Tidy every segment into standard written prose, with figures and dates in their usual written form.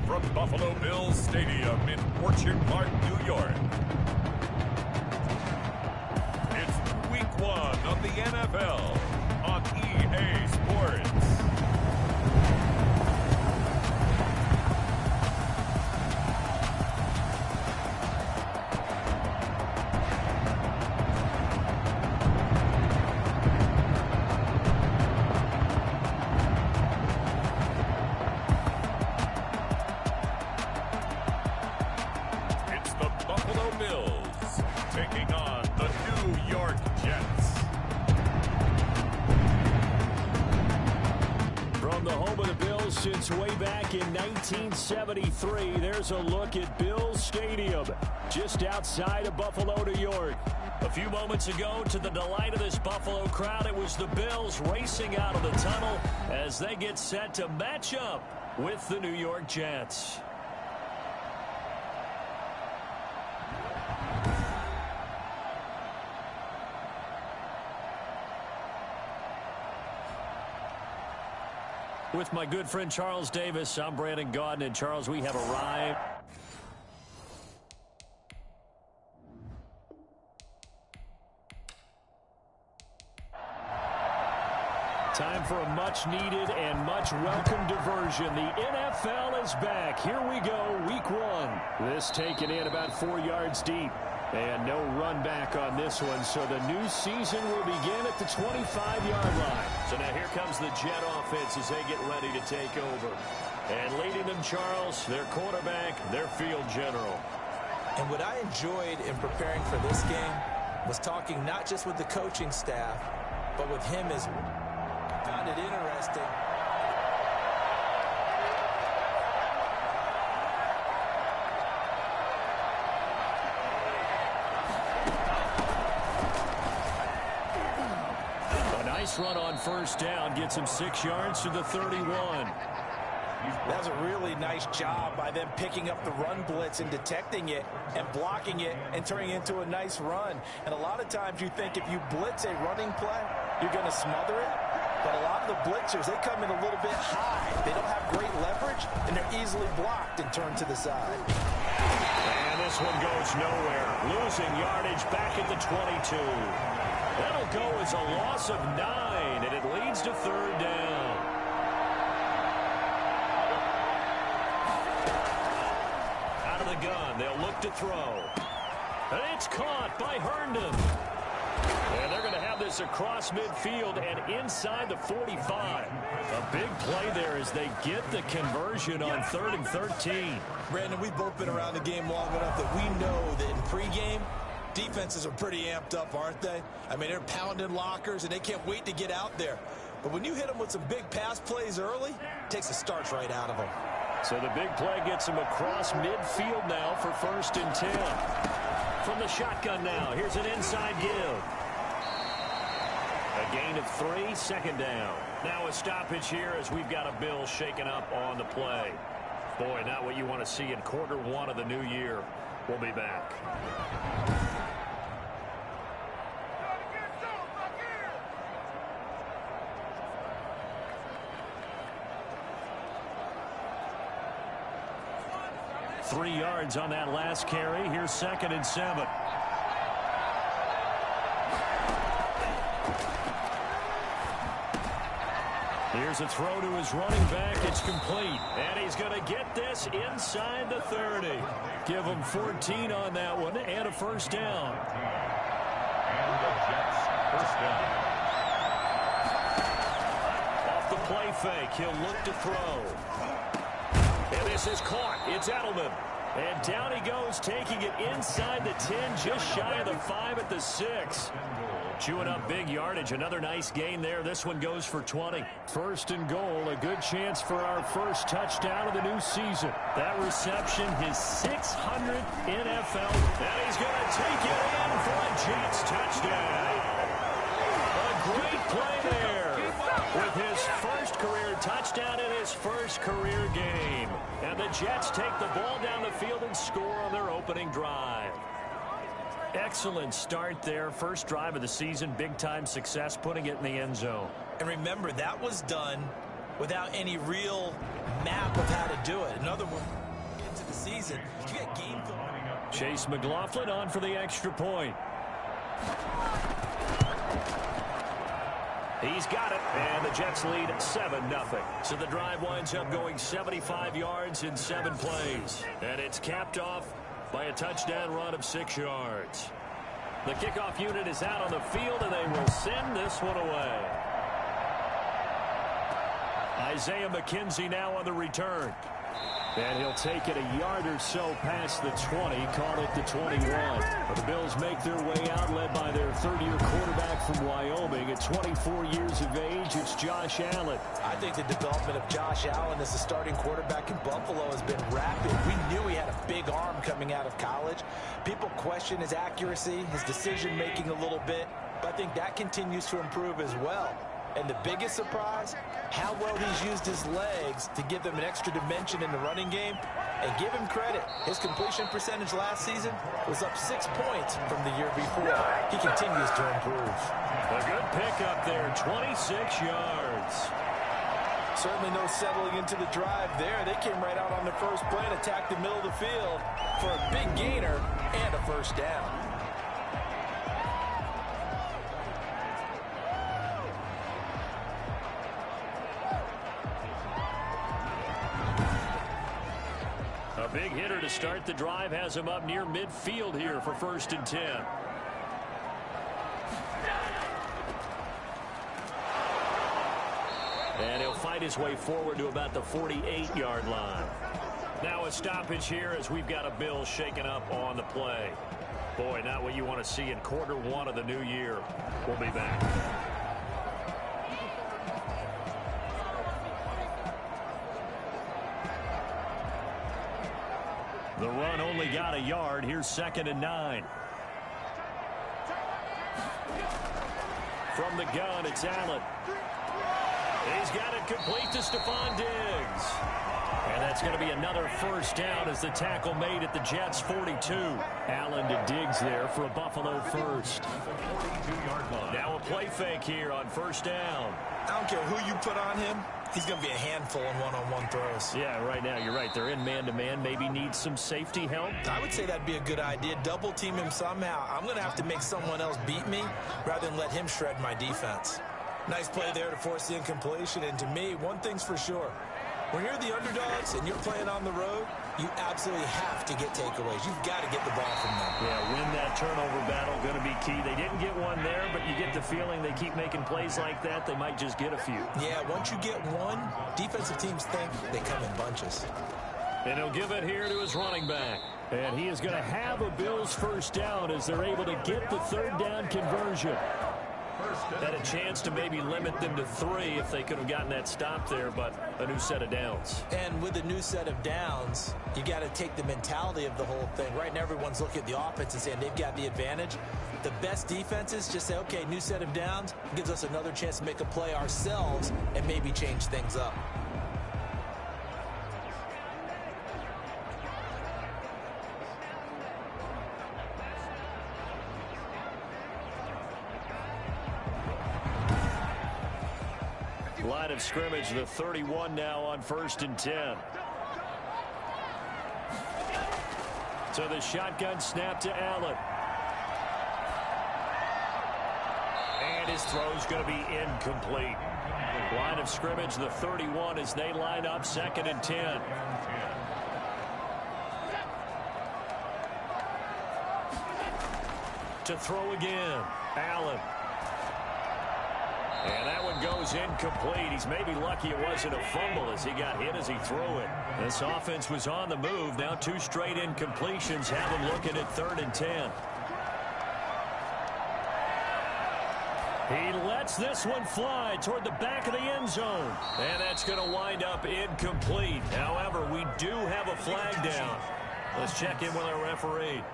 from Buffalo Bills Stadium in Orchard Park, New York. It's Week 1 of the NFL on EA Sports. Since way back in 1973, there's a look at Bills Stadium, just outside of Buffalo, New York. A few moments ago, to the delight of this Buffalo crowd, it was the Bills racing out of the tunnel as they get set to match up with the New York Jets. With my good friend Charles Davis, I'm Brandon Gaudin. And Charles, we have arrived. Time for a much-needed and much-welcome diversion. The NFL is back. Here we go, Week 1. This taken in about 4 yards deep. And no run back on this one, so the new season will begin at the 25-yard line. So now here comes the Jet offense as they get ready to take over. And leading them, Charles, their quarterback, their field general. And what I enjoyed in preparing for this game was talking not just with the coaching staff, but with him as well. Found it interesting. Run on first down gets him 6 yards to the 31. That was a really nice job by them picking up the run blitz and detecting it and blocking it and turning it into a nice run. And a lot of times you think if you blitz a running play, you're going to smother it. But a lot of the blitzers, they come in a little bit high. They don't have great leverage, and they're easily blocked and turned to the side. And this one goes nowhere. Losing yardage back at the 22. That'll go as a loss of 9, and it leads to third down. Out of the gun, they'll look to throw. And it's caught by Herndon. And they're going to have this across midfield and inside the 45. A big play there as they get the conversion on 3rd and 13. Brandon, we've both been around the game long enough that we know that in pregame, defenses are pretty amped up, aren't they? I mean, they're pounding lockers, and they can't wait to get out there. But when you hit them with some big pass plays early, it takes the starch right out of them. So the big play gets them across midfield now for 1st and 10. From the shotgun now, here's an inside give. A gain of 3, 2nd down. Now a stoppage here as we've got a Bill shaken up on the play. Boy, not what you want to see in quarter 1 of the new year. We'll be back. 3 yards on that last carry. Here's 2nd and 7. Here's a throw to his running back. It's complete. And he's going to get this inside the 30. Give him 14 on that one and a 1st down. And the Jets, 1st down. Off the play fake, he'll look to throw. And this is caught. It's Edelman. And down he goes, taking it inside the 10, just shy of the 5 at the 6. Chewing up big yardage. Another nice gain there. This one goes for 20. 1st and goal. A good chance for our first touchdown of the new season. That reception, his 600th NFL. And he's going to take it in for a Jets touchdown. A great play there. With his first career touchdown in his first career game. And the Jets take the ball down the field and score on their opening drive. Excellent start there. First drive of the season. Big-time success, putting it in the end zone. And remember, that was done without any real map of how to do it. In other words, into the season, you get game film. Chase McLaughlin on for the extra point. He's got it, and the Jets lead 7-0. So the drive winds up going 75 yards in 7 plays. And it's capped off by a touchdown run of 6 yards. The kickoff unit is out on the field, and they will send this one away. Isaiah McKenzie now on the return. And he'll take it a yard or so past the 20, call it the 21. The Bills make their way out, led by their third-year quarterback from Wyoming. At 24 years of age, it's Josh Allen. I think the development of Josh Allen as a starting quarterback in Buffalo has been rapid. We knew he had a big arm coming out of college. People question his accuracy, his decision-making a little bit, but I think that continues to improve as well. And the biggest surprise, how well he's used his legs to give them an extra dimension in the running game. And give him credit. His completion percentage last season was up 6 points from the year before. He continues to improve. A good pickup there, 26 yards. Certainly no settling into the drive there. They came right out on the first play and attacked the middle of the field for a big gainer and a first down. A big hitter to start the drive has him up near midfield here for 1st and 10. And he'll fight his way forward to about the 48-yard line. Now a stoppage here as we've got a Bills shaken up on the play. Boy, not what you want to see in Q1 of the new year. We'll be back. The run only got a yard. Here's 2nd and 9. From the gun, it's Allen. He's got it complete to Stephon Diggs. And that's going to be another first down as the tackle made at the Jets' 42. Allen to Diggs there for a Buffalo first. Now a play fake here on 1st down. I don't care who you put on him. He's going to be a handful in one-on-one throws. Yeah, right now, you're right. They're in man-to-man. Maybe need some safety help. I would say that'd be a good idea. Double team him somehow. I'm going to have to make someone else beat me rather than let him shred my defense. Nice play there to force the incompletion. And to me, one thing's for sure. When you're the underdogs and you're playing on the road, you absolutely have to get takeaways. You've got to get the ball from them. Yeah, win that turnover battle, going to be key. They didn't get one there, but you get the feeling they keep making plays like that, they might just get a few. Yeah, once you get one, defensive teams think they come in bunches. And he'll give it here to his running back. And he is going to have a Bills first down as they're able to get the 3rd down conversion. Had a chance to maybe limit them to 3 if they could have gotten that stop there, but a new set of downs. And with a new set of downs, you got to take the mentality of the whole thing. Right now, everyone's looking at the offense and saying they've got the advantage. The best defenses just say, okay, new set of downs gives us another chance to make a play ourselves and maybe change things up. Line of scrimmage, the 31 now on 1st and 10. So the shotgun snap to Allen. And his throw's going to be incomplete. Line of scrimmage, the 31 as they line up 2nd and 10. To throw again, Allen. And that one goes incomplete. He's maybe lucky it wasn't a fumble as he got hit as he threw it. This offense was on the move. Now 2 straight incompletions have him looking at 3rd and 10. He lets this one fly toward the back of the end zone. And that's going to wind up incomplete. However, we do have a flag down. Let's check in with our referee.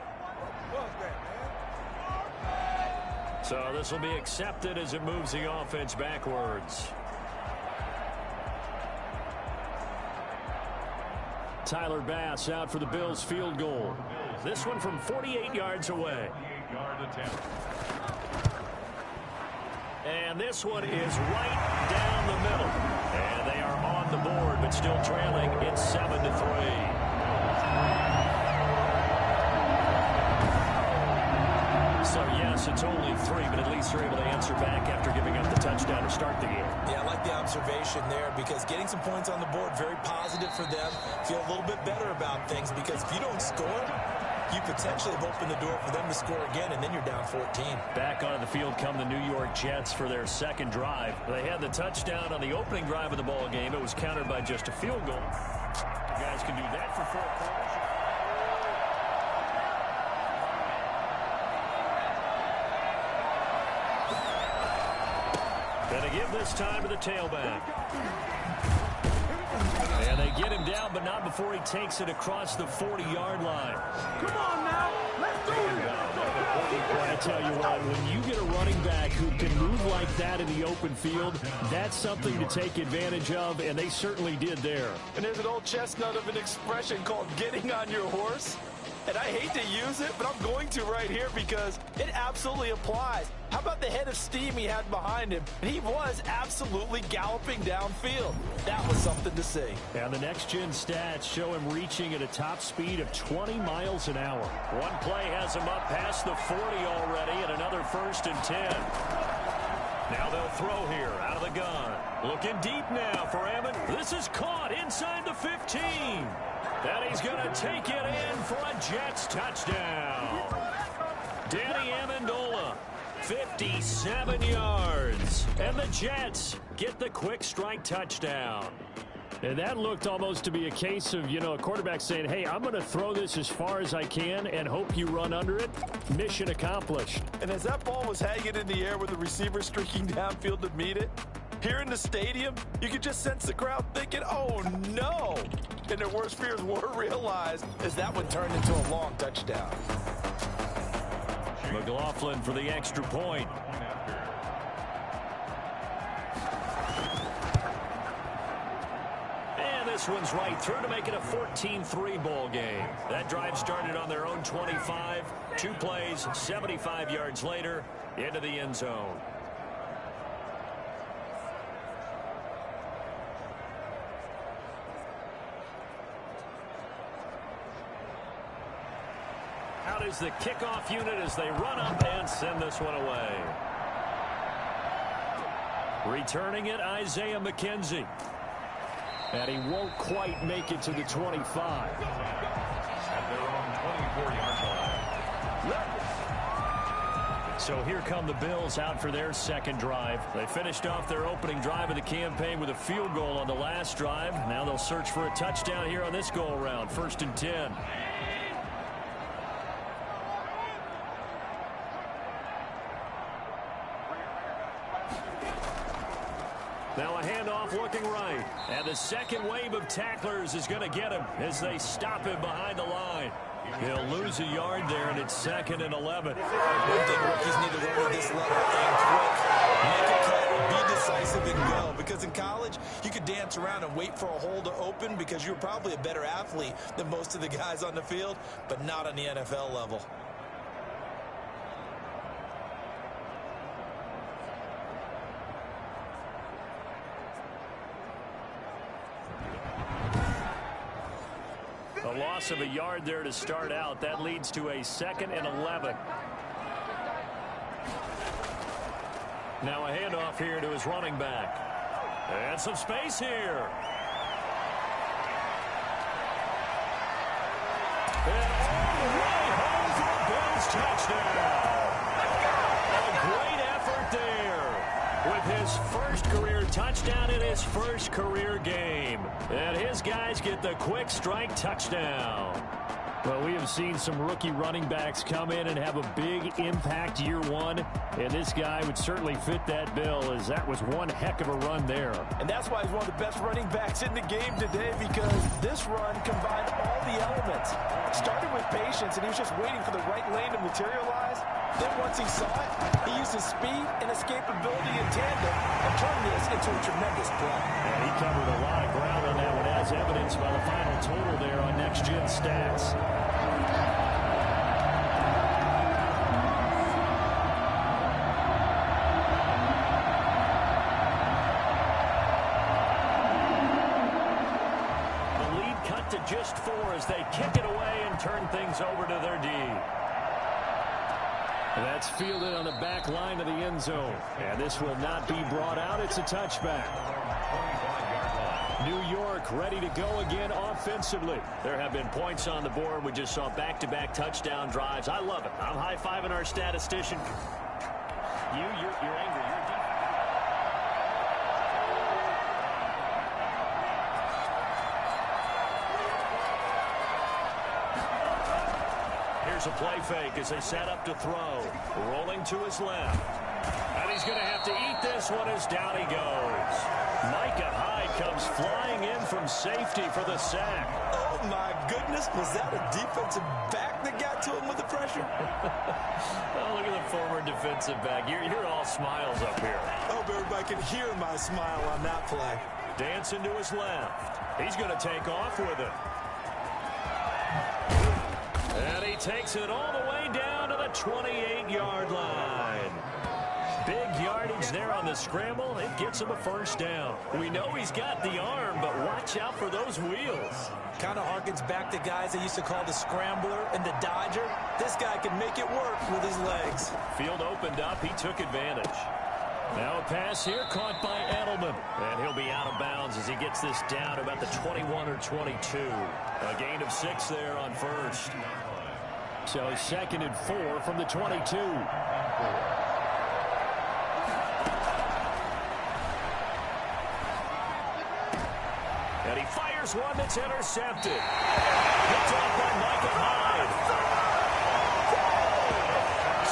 So this will be accepted as it moves the offense backwards. Tyler Bass out for the Bills field goal. This one from 48 yards away. And this one is right down the middle. And they are board, but still trailing. It's 7-3. So, yes, it's only 3, but at least they're able to answer back after giving up the touchdown to start the game. Yeah, I like the observation there because getting some points on the board, very positive for them. Feel a little bit better about things because if you don't score, you potentially have opened the door for them to score again, and then you're down 14. Back onto the field come the New York Jets for their second drive. They had the touchdown on the opening drive of the ball game. It was countered by just a field goal. You guys can do that for 4 quarters. Going to give this time to the tailback. And they get him down, but not before he takes it across the 40-yard line. Come on now, let's do it. I tell you what, when you get a running back who can move like that in the open field, that's something to take advantage of, and they certainly did there. And there's an old chestnut of an expression called getting on your horse. And I hate to use it, but I'm going to right here because it absolutely applies. How about the head of steam he had behind him? And he was absolutely galloping downfield. That was something to see. And the next-gen stats show him reaching at a top speed of 20 miles an hour. One play has him up past the 40 already, and another 1st and 10. Now they'll throw here out of the gun. Looking deep now for Ammon. This is caught inside the 15. And he's going to take it in for a Jets touchdown. Danny Amendola, 57 yards. And the Jets get the quick strike touchdown. And that looked almost to be a case of, a quarterback saying, hey, I'm going to throw this as far as I can and hope you run under it. Mission accomplished. And as that ball was hanging in the air with the receiver streaking downfield to meet it, here in the stadium, you could just sense the crowd thinking, oh, no. And their worst fears were realized as that one turned into a long touchdown. McLaughlin for the extra point. And this one's right through to make it a 14-3 ball game. That drive started on their own 25. 2 plays, 75 yards later, into the end zone. Out is the kickoff unit as they run up and send this one away. Returning it, Isaiah McKenzie. And he won't quite make it to the 25. At their own 24-yard line. So here come the Bills out for their second drive. They finished off their opening drive of the campaign with a field goal on the last drive. Now they'll search for a touchdown here on this go-around. 1st and 10. Now a handoff looking right. And the second wave of tacklers is going to get him as they stop him behind the line. He'll lose a yard there, and it's 2nd and 11. One thing rookies need to learn at this level and quick. Make a play, be decisive, and go. Because in college, you could dance around and wait for a hole to open because you're probably a better athlete than most of the guys on the field, but not on the NFL level. A loss of a yard there to start out. That leads to a 2nd and 11. Now a handoff here to his running back. And some space here. And all the way home for a Bills touchdown. A great effort there with his first career touchdown in his first career game. And his guys get the quick strike touchdown. Well, we have seen some rookie running backs come in and have a big impact year one, and this guy would certainly fit that bill as that was one heck of a run there. And that's why he's one of the best running backs in the game today because this run combined all the elements. Started with patience, and he was just waiting for the right lane to materialize. Then once he saw it, he used his speed and escapability in tandem and turned this into a tremendous play. And he covered a lot of ground on that one, as evidenced by the final total there on Next Gen Stats. at just 4 as they kick it away and turn things over to their D. That's fielded on the back line of the end zone. And this will not be brought out. It's a touchback. New York ready to go again offensively. There have been points on the board. We just saw back-to-back touchdown drives. I love it. I'm high-fiving our statistician. You're angry. Here's a play fake as they set up to throw. Rolling to his left. And he's going to have to eat this one as down he goes. Micah Hyde comes flying in from safety for the sack. Oh, my goodness. Was that a defensive back that got to him with the pressure? Oh, look at the former defensive back. You're all smiles up here. I hope everybody can hear my smile on that play. Dancing to his left. He's going to take off with it. And he takes it all the way down to the 28-yard line. Big yardage there on the scramble. It gets him a first down. We know he's got the arm, but watch out for those wheels. Kind of harkens back to guys they used to call the scrambler and the dodger. This guy can make it work with his legs. Field opened up. He took advantage. Now a pass here caught by Edelman. And he'll be out of bounds as he gets this down to about the 21 or 22. A gain of 6 there on first. So 2nd and 4 from the 22. And he fires one that's intercepted. Picked off by Micah Hyde.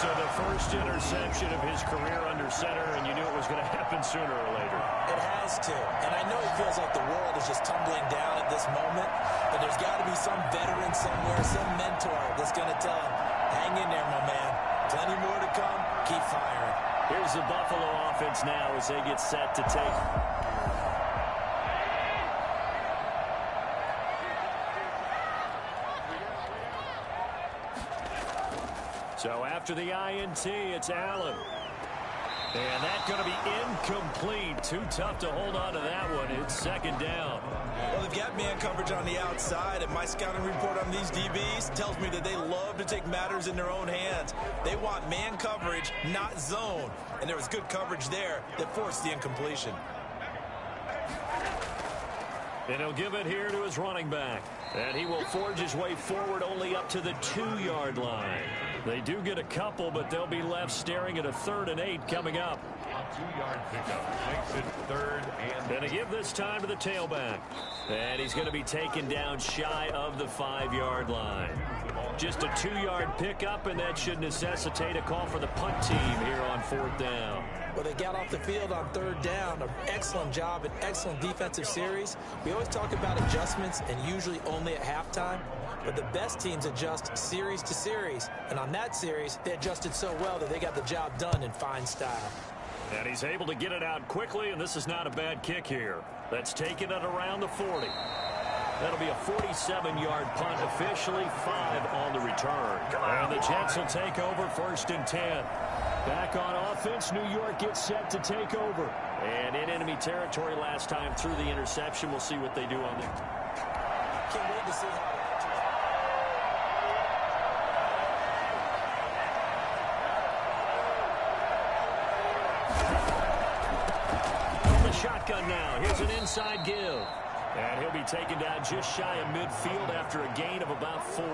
So the first interception of his career under center, and you knew it was going to happen sooner or later. It has to. And I know it feels like the world is just tumbling down at this moment, but there's got to be some veteran somewhere, some mentor that's going to tell him, hang in there, my man. Plenty more to come. Keep firing. Here's the Buffalo offense now as they get set to take. So after the INT, it's Allen. And that's going to be incomplete. Too tough to hold on to that one. It's 2nd down. Well, they've got man coverage on the outside, and my scouting report on these DBs tells me that they love to take matters in their own hands. They want man coverage, not zone. And there was good coverage there that forced the incompletion. And he'll give it here to his running back. And he will forge his way forward only up to the 2-yard line. They do get a couple, but they'll be left staring at a 3rd and 8 coming up. 2-yard pickup makes it 3rd and... And to give this time to the tailback. And he's going to be taken down shy of the 5-yard line. Just a 2-yard pickup, and that should necessitate a call for the punt team here on 4th down. Well, they got off the field on 3rd down. An excellent job, an excellent defensive series. We always talk about adjustments, and usually only at halftime. But the best teams adjust series to series. And on that series, they adjusted so well that they got the job done in fine style. And he's able to get it out quickly, and this is not a bad kick here. That's taken it around the 40. That'll be a 47-yard punt, officially 5 on the return. And the Jets will take over 1st and 10. Back on offense, New York gets set to take over. And in enemy territory last time through the interception. We'll see what they do on there. Can't wait to see how... Shotgun now. Here's an inside give. And he'll be taken down just shy of midfield after a gain of about 4.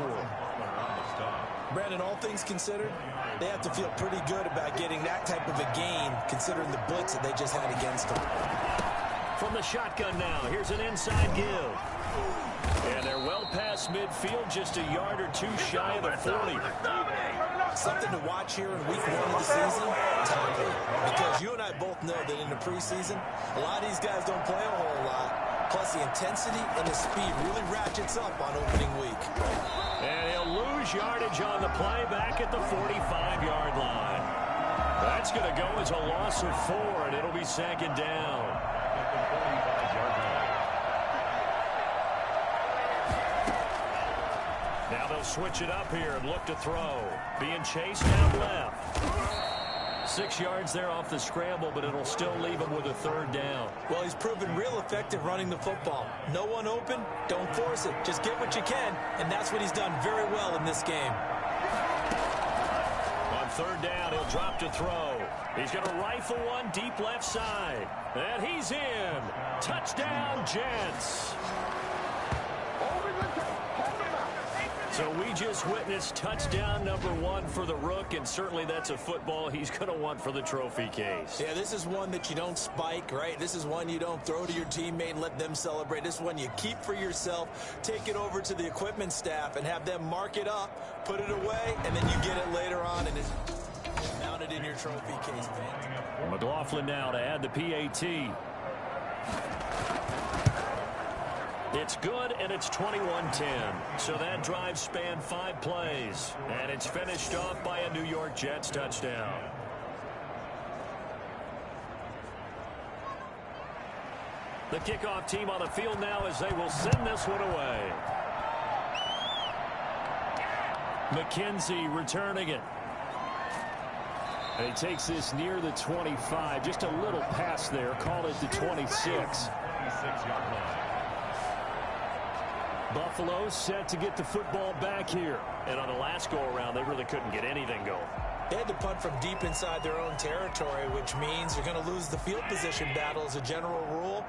Brandon, all things considered, they have to feel pretty good about getting that type of a gain considering the blitz that they just had against them. From the shotgun now, here's an inside give. And they're well past midfield, just a yard or 2 shy of the 40. Something to watch here in week 1 of the season, tackling. Because you and I both know that in the preseason, a lot of these guys don't play a whole lot. Plus, the intensity and the speed really ratchets up on opening week. And he'll lose yardage on the play back at the 45-yard line. That's going to go as a loss of 4, and it'll be 2nd down. Now they'll switch it up here and look to throw. Being chased down left. 6 yards there off the scramble, but it'll still leave him with a 3rd down. Well, he's proven real effective running the football. No one open, don't force it. Just get what you can, and that's what he's done very well in this game. On 3rd down, he'll drop to throw. He's going to rifle one deep left side. And he's in. Touchdown, Jets. So we just witnessed touchdown number 1 for the Rook, and certainly that's a football he's going to want for the trophy case. Yeah, this is one that you don't spike, right? This is one you don't throw to your teammate and let them celebrate. This is one you keep for yourself, take it over to the equipment staff, and have them mark it up, put it away, and then you get it later on, and it's mounted in your trophy case, man. McLaughlin now to add the PAT. It's good, and it's 21-10. So that drive spanned 5 plays, and it's finished off by a New York Jets touchdown. The kickoff team on the field now as they will send this one away. McKenzie returning it. And he takes this near the 25. Just a little pass there. Call it the 26. Buffalo set to get the football back here. And on the last go-around, they really couldn't get anything going. They had to punt from deep inside their own territory, which means you're going to lose the field position battle as a general rule.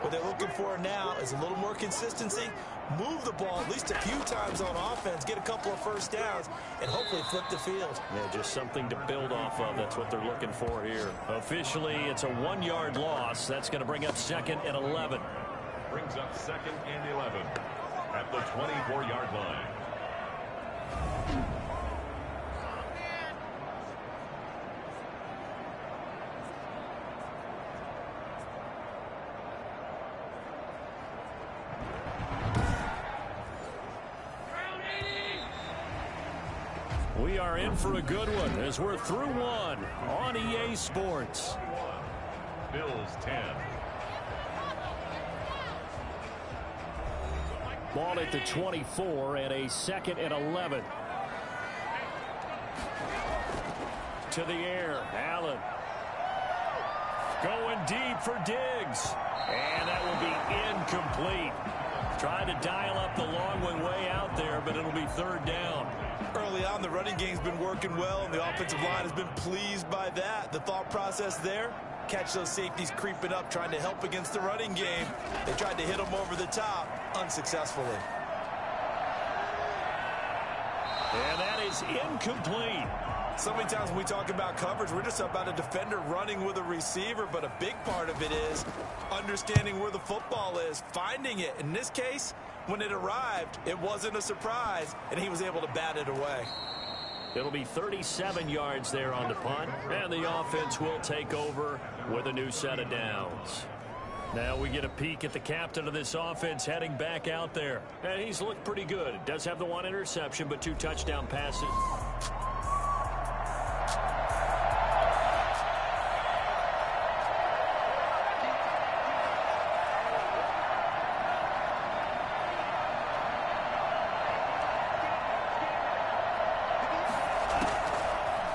What they're looking for now is a little more consistency, move the ball at least a few times on offense, get a couple of first downs, and hopefully flip the field. Yeah, just something to build off of. That's what they're looking for here. Officially, it's a 1-yard loss. That's going to bring up 2nd and 11. Brings up 2nd and 11 at the 24-yard line. We are in for a good one as we're through one on EA Sports. Bills 10. Ball at the 24 and a 2nd and 11. To the air, Allen. Going deep for Diggs. And that will be incomplete. Trying to dial up the long one way out there, but it'll be 3rd down. Early on, the running game's been working well, and the offensive line has been pleased by that. The thought process there, catch those safeties creeping up, trying to help against the running game. They tried to hit them over the top, unsuccessfully. And that is incomplete. So many times when we talk about coverage, we're just about a defender running with a receiver, but a big part of it is understanding where the football is, finding it. In this case, when it arrived, it wasn't a surprise, and he was able to bat it away. It'll be 37 yards there on the punt, and the offense will take over with a new set of downs. Now we get a peek at the captain of this offense heading back out there. And he's looked pretty good. Does have the 1 interception, but 2 touchdown passes.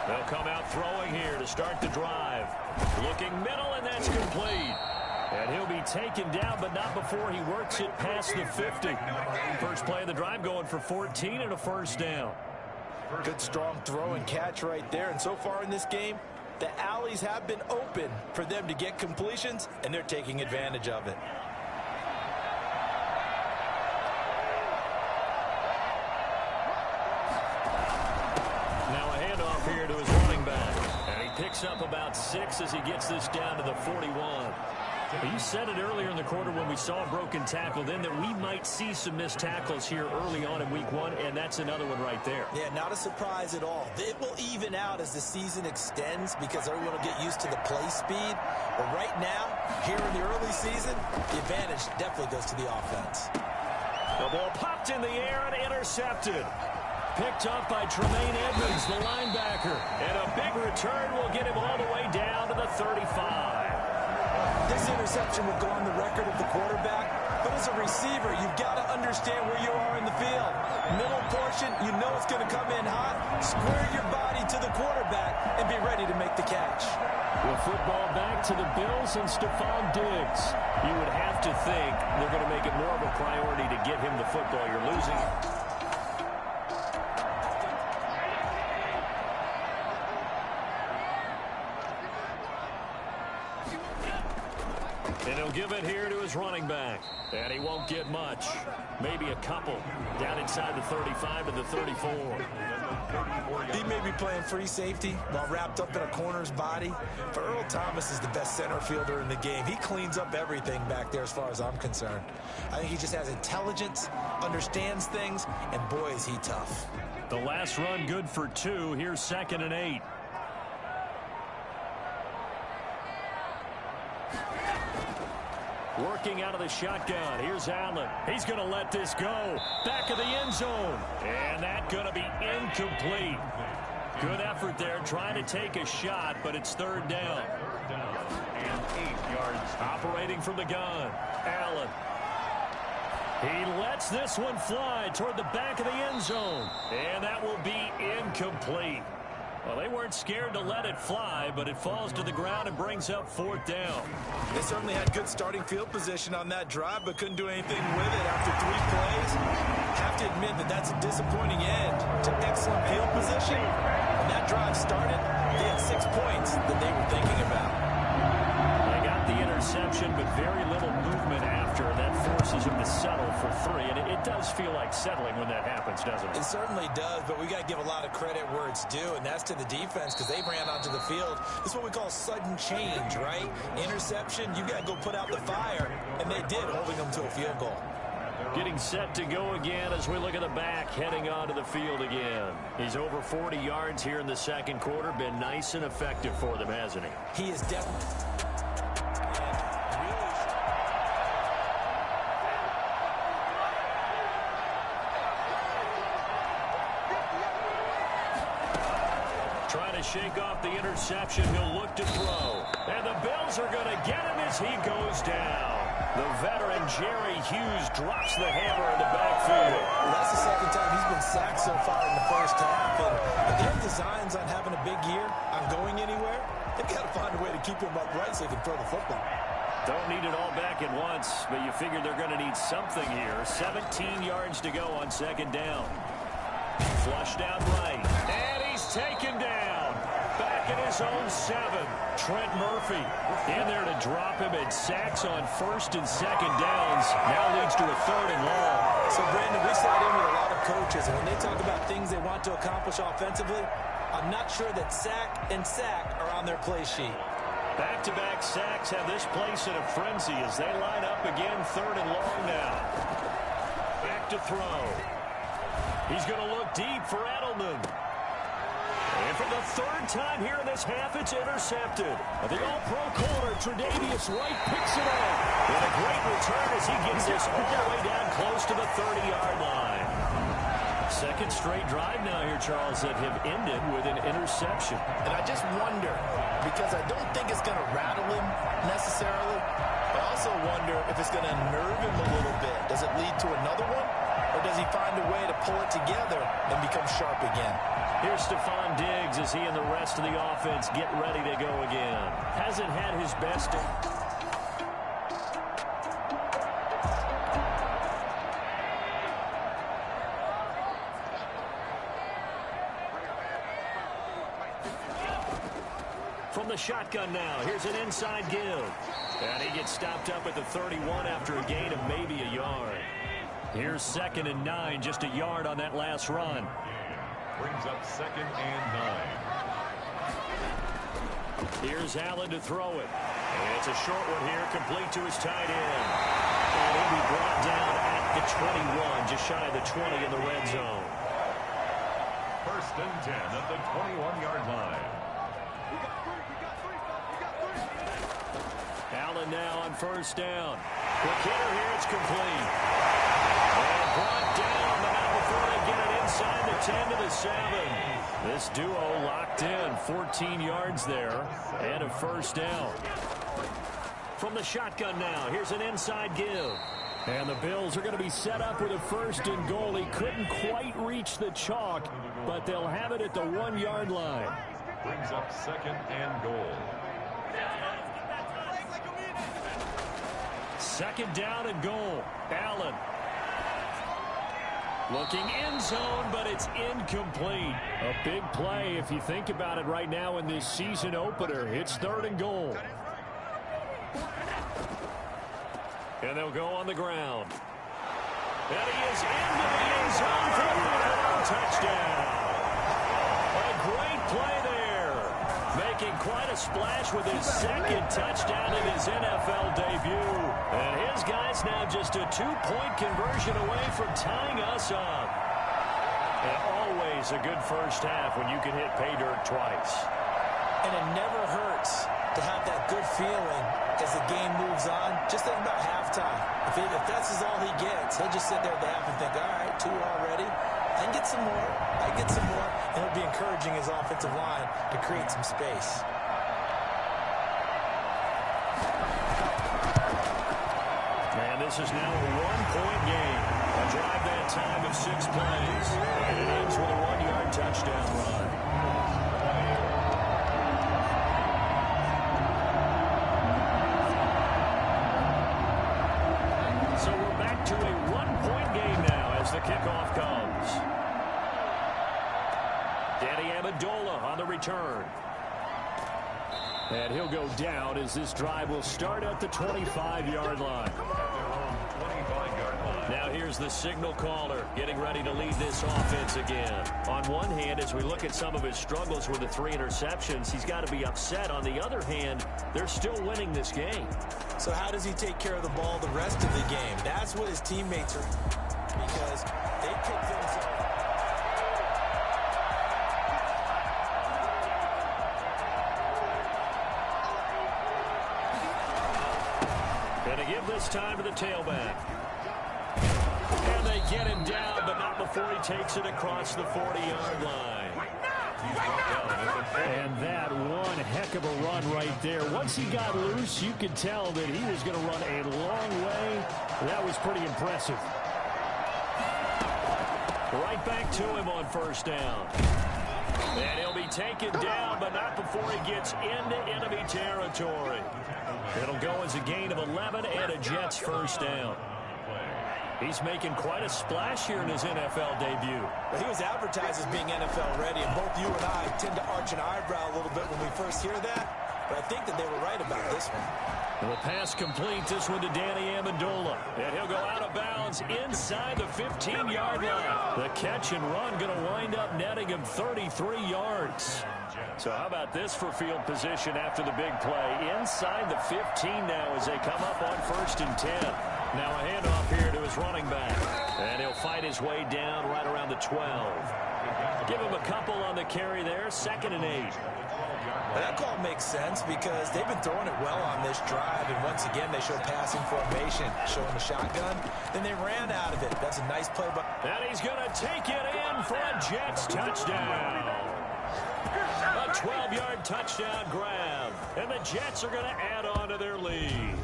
They'll come out throwing here to start the drive. Looking middle, and that's complete. And he'll be taken down, but not before he works it past the 50. First play of the drive going for 14 and a 1st down. Good strong throw and catch right there. And so far in this game, the alleys have been open for them to get completions, and they're taking advantage of it. Now a handoff here to his running back. And he picks up about 6 as he gets this down to the 41. You said it earlier in the quarter when we saw a broken tackle then that we might see some missed tackles here early on in week 1, and that's another one right there. Yeah, not a surprise at all. It will even out as the season extends because everyone will get used to the play speed. But right now, here in the early season, the advantage definitely goes to the offense. The ball popped in the air and intercepted. Picked up by Tremaine Edmonds, the linebacker. And a big return will get him all the way down to the 35. This interception will go on the record of the quarterback, but as a receiver, you've got to understand where you are in the field. Middle portion, you know it's going to come in hot. Square your body to the quarterback and be ready to make the catch. With football back to the Bills and Stephon Diggs. You would have to think they're going to make it more of a priority to get him the football. You're losing. And he'll give it here to his running back. And he won't get much. Maybe a couple. Down inside the 35 and the 34. He may be playing free safety while wrapped up in a corner's body, but Earl Thomas is the best center fielder in the game. He cleans up everything back there as far as I'm concerned. I think he just has intelligence, understands things, and boy, is he tough. The last run good for 2. Here's 2nd and 8. Working out of the shotgun. Here's Allen. He's going to let this go. Back of the end zone. And that's going to be incomplete. Good effort there trying to take a shot, but it's 3rd down. And 8 yards. Operating from the gun. Allen. He lets this one fly toward the back of the end zone. And that will be incomplete. Well, they weren't scared to let it fly, but it falls to the ground and brings up 4th down. They certainly had good starting field position on that drive, but couldn't do anything with it after 3 plays. Have to admit that that's a disappointing end to excellent field position. When that drive started, they had 6 points that they were thinking about. They got the interception, but very little movement after, and that forces them to settle for 3. And it does feel like settling when that happens, doesn't it? It certainly does, but we got to give a lot of credit where it's due, and that's to the defense because they ran onto the field. This is what we call sudden change, right? Interception, you got to go put out the fire, and they did, holding them to a field goal. Getting set to go again as we look at the back, heading onto the field again. He's over 40 yards here in the 2nd quarter. Been nice and effective for them, hasn't he? He is definitely... Trying to shake off the interception. He'll look to throw. And the Bills are going to get him as he goes down. The veteran Jerry Hughes drops the hammer in the backfield. Well, that's the 2nd time he's been sacked so far in the 1st half. And if they have designs on having a big year, on going anywhere, they've got to find a way to keep him upright so he can throw the football. Don't need it all back at once, but you figure they're going to need something here. 17 yards to go on 2nd down. Flushed out right. And he's taken down. Back in his own 7. Trent Murphy in there to drop him at sacks on 1st and 2nd downs. Now leads to a 3rd and long. So, Brandon, we sat in with a lot of coaches, and when they talk about things they want to accomplish offensively, I'm not sure that sack and sack are on their play sheet. Back-to-back sacks have this place in a frenzy as they line up again 3rd and long now. Back to throw. He's going to look deep for Edelman. And for the 3rd time here in this half, it's intercepted. The all-pro corner, Tre'Davious White, picks it up. And a great return as he gets this all the way down close to the 30-yard line. 2nd straight drive now here, Charles, that have ended with an interception. And I just wonder, because I don't think it's going to rattle him necessarily, but I also wonder if it's going to nerve him a little bit. Does it lead to another one? Or does he find a way to pull it together and become sharp again? Here's Stephon Diggs as he and the rest of the offense get ready to go again. Hasn't had his best. From the shotgun now, here's an inside give. And he gets stopped up at the 31 after a gain of maybe a yard. Here's 2nd and 9, just a yard on that last run. Brings up 2nd and 9. Here's Allen to throw it. And it's a short one here, complete to his tight end. And he'll be brought down at the 21, just shy of the 20 in the red zone. 1st and 10 at the 21-yard line. Allen now on 1st down. Quick hitter here, it's complete. And brought down, but not before they get it inside the 10 to the 7. This duo locked in, 14 yards there, and a 1st down. From the shotgun now, here's an inside give. And the Bills are going to be set up with a 1st and goal. He couldn't quite reach the chalk, but they'll have it at the 1-yard line. Brings up 2nd and goal. 2nd down and goal. Allen. Looking end zone, but it's incomplete. A big play if you think about it right now in this season opener. It's 3rd and goal. And they'll go on the ground. And he is into the end zone for a touchdown. A great play there. Making quite a splash with his 2nd touchdown in his NFL debut. And his guy's now just a 2-point conversion away from tying us up. And always a good first half when you can hit pay dirt twice. And it never hurts to have that good feeling as the game moves on. Just think about halftime. If that's all he gets, he'll just sit there at the half and think, all right, 2 already. I can get some more. I get some more. And he'll be encouraging his offensive line to create some space. And this is now a 1-point game. A drive that time of 6 plays. And it ends with a 1-yard touchdown run. So we're back to a 1-point game now as the kickoff comes. Danny Amendola on the return. And he'll go down as this drive will start at the 25-yard line. Now here's the signal caller getting ready to lead this offense again. On one hand, as we look at some of his struggles with the 3 interceptions, he's got to be upset. On the other hand, they're still winning this game. So how does he take care of the ball the rest of the game? That's what his teammates are, because they pick things up. And to give this time to the tailback. And they get him down, but not before he takes it across the 40-yard line. And that one heck of a run right there. Once he got loose, you could tell that he was going to run a long way. That was pretty impressive. Right back to him on 1st down. And he'll be taken down, but not before he gets into enemy territory. It'll go as a gain of 11 and a Jets 1st down. He's making quite a splash here in his NFL debut. Well, he was advertised as being NFL ready, and both you and I tend to arch an eyebrow a little bit when we first hear that. But I think that they were right about this one. And the pass complete, this one to Danny Amendola. And he'll go out of bounds inside the 15-yard line. The catch and run going to wind up netting him 33 yards. So how about this for field position after the big play? Inside the 15 now as they come up on 1st and 10. Now a handoff here to his running back. And he'll fight his way down right around the 12. Give him a couple on the carry there, 2nd and 8. That call makes sense because they've been throwing it well on this drive, and once again they show passing formation, showing the shotgun. Then they ran out of it. That's a nice play. And he's going to take it in for a Jets touchdown. A 12-yard touchdown grab. And the Jets are going to add on to their lead.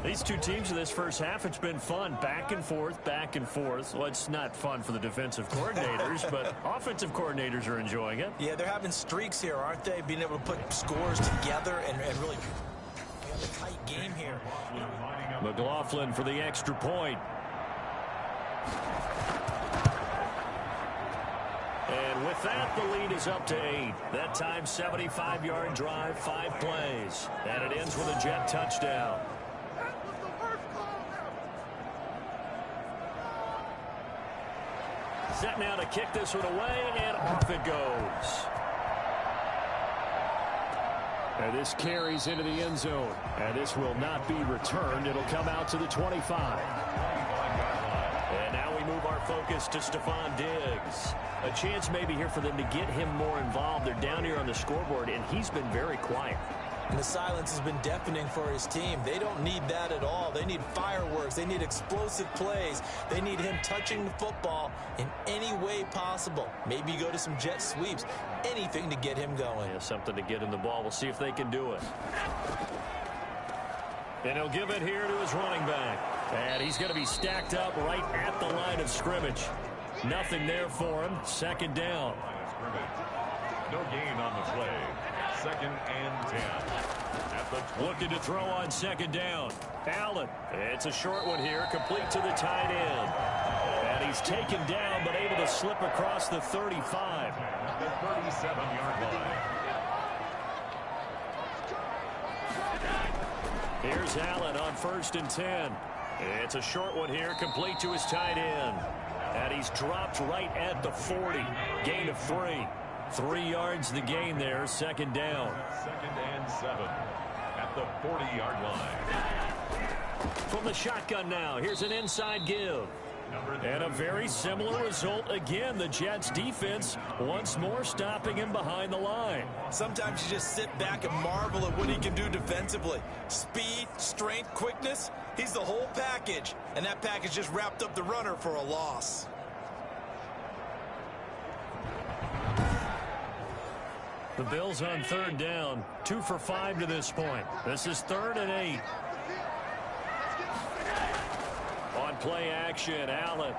These two teams in this first half, it's been fun. Back and forth, back and forth. Well, it's not fun for the defensive coordinators, but offensive coordinators are enjoying it. Yeah, they're having streaks here, aren't they? Being able to put scores together and really have a tight game here. McLaughlin for the extra point. And with that, the lead is up to 8. That time, 75-yard drive, 5 plays. And it ends with a Jet touchdown. Set now to kick this one away, and off it goes. And this carries into the end zone. And this will not be returned. It'll come out to the 25. And now we move our focus to Stephon Diggs. A chance maybe here for them to get him more involved. They're down here on the scoreboard, and he's been very quiet. And the silence has been deafening for his team. They don't need that at all. They need fireworks. They need explosive plays. They need him touching the football in any way possible. Maybe go to some jet sweeps. Anything to get him going. Yeah, something to get him the ball. We'll see if they can do it. And he'll give it here to his running back. And he's going to be stacked up right at the line of scrimmage. Nothing there for him. Second down. No gain on the play. 2nd and 10. Looking to throw on second down. Allen. It's a short one here. Complete to the tight end. And he's taken down but able to slip across the 35. The 37-yard line. Here's Allen on 1st and 10. It's a short one here. Complete to his tight end. And he's dropped right at the 40. Gain of 3. 3 yards the gain there. Second down. 2nd and 7 at the 40-yard line. From the shotgun now, here's an inside give. And a very similar result again. The Jets defense once more stopping him behind the line. Sometimes you just sit back and marvel at what he can do defensively. Speed, strength, quickness. He's the whole package. And that package just wrapped up the runner for a loss. The Bills on 3rd down. 2 for 5 to this point. This is 3rd and 8. On play action, Allen.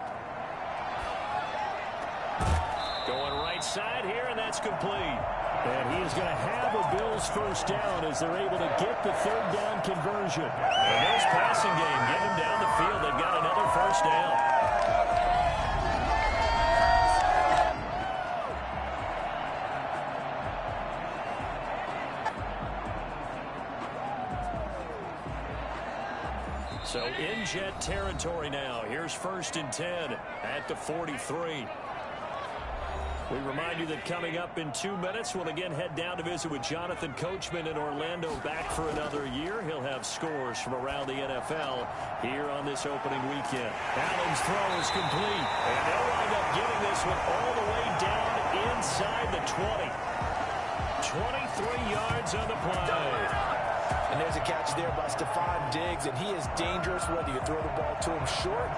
Going right side here, and that's complete. And he is going to have a Bills first down as they're able to get the 3rd down conversion. And there's passing game. Get him down the field. They've got another first down. So in Jet territory now. Here's 1st and 10 at the 43. We remind you that coming up in 2 minutes, we'll again head down to visit with Jonathan Coachman in Orlando, back for another year. He'll have scores from around the NFL here on this opening weekend. Allen's throw is complete, and they'll wind up getting this one all the way down inside the 20. 23 yards on the play. And there's a catch there by Stephon Diggs, and he is dangerous whether you throw the ball to him short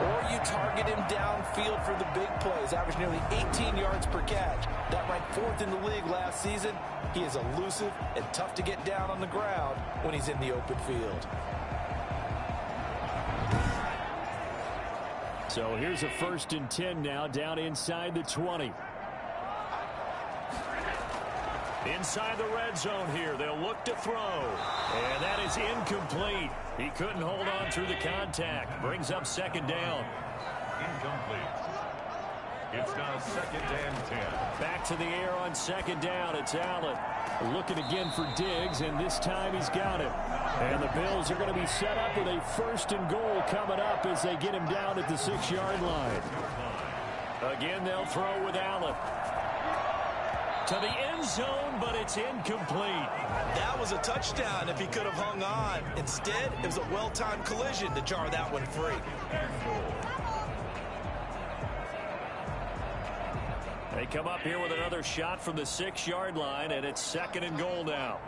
or you target him downfield for the big plays. Averaged nearly 18 yards per catch. That ranked 4th in the league last season. He is elusive and tough to get down on the ground when he's in the open field. So here's a 1st and 10 now, down inside the 20. Inside the red zone here, they'll look to throw. And that is incomplete. He couldn't hold on through the contact. Brings up 2nd down. Incomplete. It's now 2nd and 10. Back to the air on 2nd down. It's Allen. Looking again for Diggs, and this time he's got it. And the Bills are going to be set up with a 1st and goal coming up as they get him down at the 6-yard line. Again, they'll throw with Allen. To the end zone, but it's incomplete. That was a touchdown if he could have hung on. Instead, it was a well-timed collision to jar that one free. They come up here with another shot from the 6-yard line, and it's 2nd and goal now.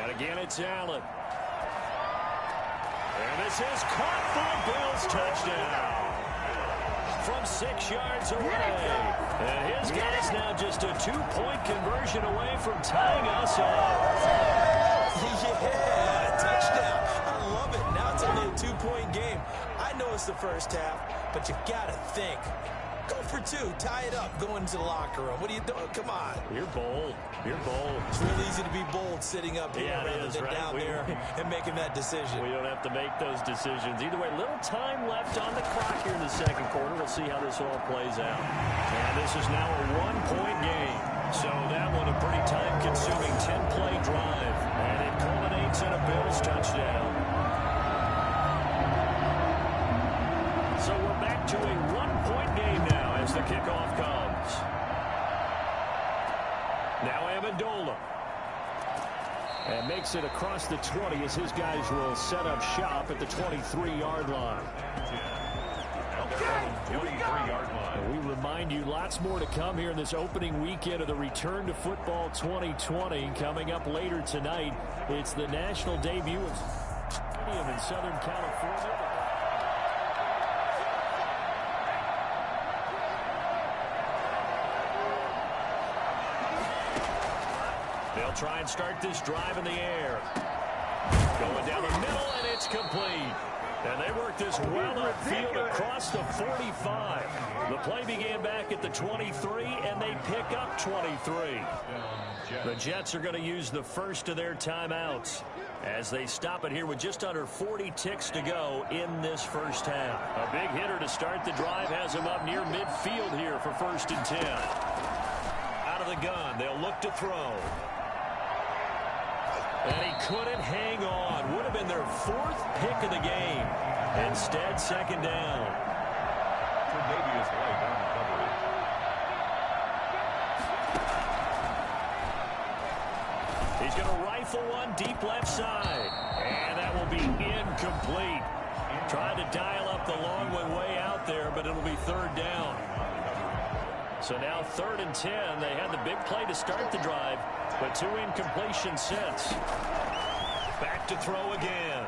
And again, it's Allen. And this is caught for a Bills touchdown. From 6 yards away. And his guy's now just a 2-point conversion away from tying us up. Yeah, touchdown. I love it. Now it's only a 2-point game. I know it's the first half, but you got to think. Go for 2. Tie it up. Go into the locker room. What are you doing? Come on. You're bold. You're bold. It's really easy to be bold sitting up here rather than down there and making that decision. We don't have to make those decisions. Either way, little time left on the clock here in the 2nd quarter. We'll see how this all plays out. And this is now a 1-point game. So that one a pretty time-consuming 10-play drive. And it culminates in a Bills touchdown. So we're back to a 1-point game now as the kickoff comes. Now Amendola. And makes it across the 20 as his guys will set up shop at the 23-yard line. And we remind you, lots more to come here in this opening weekend of the Return to Football 2020. Coming up later tonight, it's the national debut of Stadium in Southern California. They'll try and start this drive in the air. Going down the middle, and it's complete. And they work this well upfield across the 45. The play began back at the 23, and they pick up 23. The Jets are going to use the first of their timeouts as they stop it here with just under 40 ticks to go in this first half. A big hitter to start the drive has him up near midfield here for 1st and 10. Out of the gun, they'll look to throw. And he couldn't hang on. Would have been their 4th pick of the game. Instead, 2nd down. He's going to rifle one deep left side. And that will be incomplete. Tried to dial up the long one way out there, but it'll be 3rd down. So now 3rd and 10. They had the big play to start the drive, but 2 incompletions since. Back to throw again.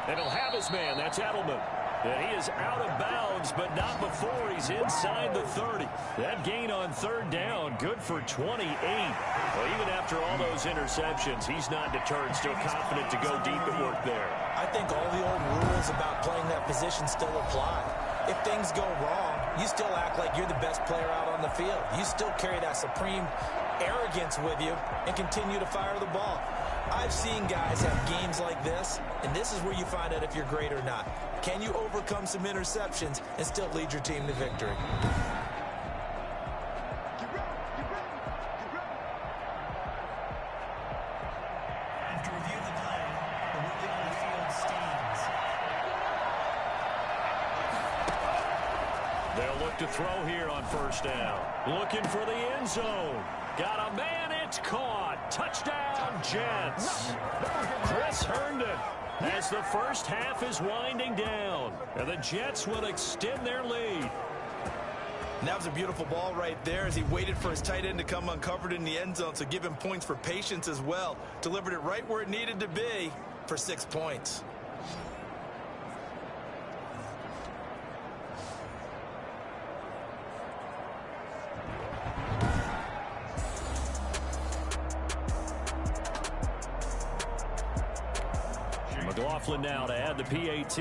And he'll have his man. That's Edelman. And he is out of bounds, but not before he's inside the 30. That gain on 3rd down, good for 28. Well, even after all those interceptions, he's not deterred, still confident to go deep at work there. I think all the old rules about playing that position still apply. If things go wrong, you still act like you're the best player out on the field. You still carry that supreme arrogance with you and continue to fire the ball. I've seen guys have games like this, and this is where you find out if you're great or not. Can you overcome some interceptions and still lead your team to victory? After review of the play, the ruling on the field stands. They'll look to throw here on 1st down. Looking for the end zone. Got a man, it's caught. Touchdown, Jets. Chris Herndon as the first half is winding down. And the Jets will extend their lead. And that was a beautiful ball right there as he waited for his tight end to come uncovered in the end zone, so give him points for patience as well. Delivered it right where it needed to be for 6 points. McLaughlin now to add the PAT.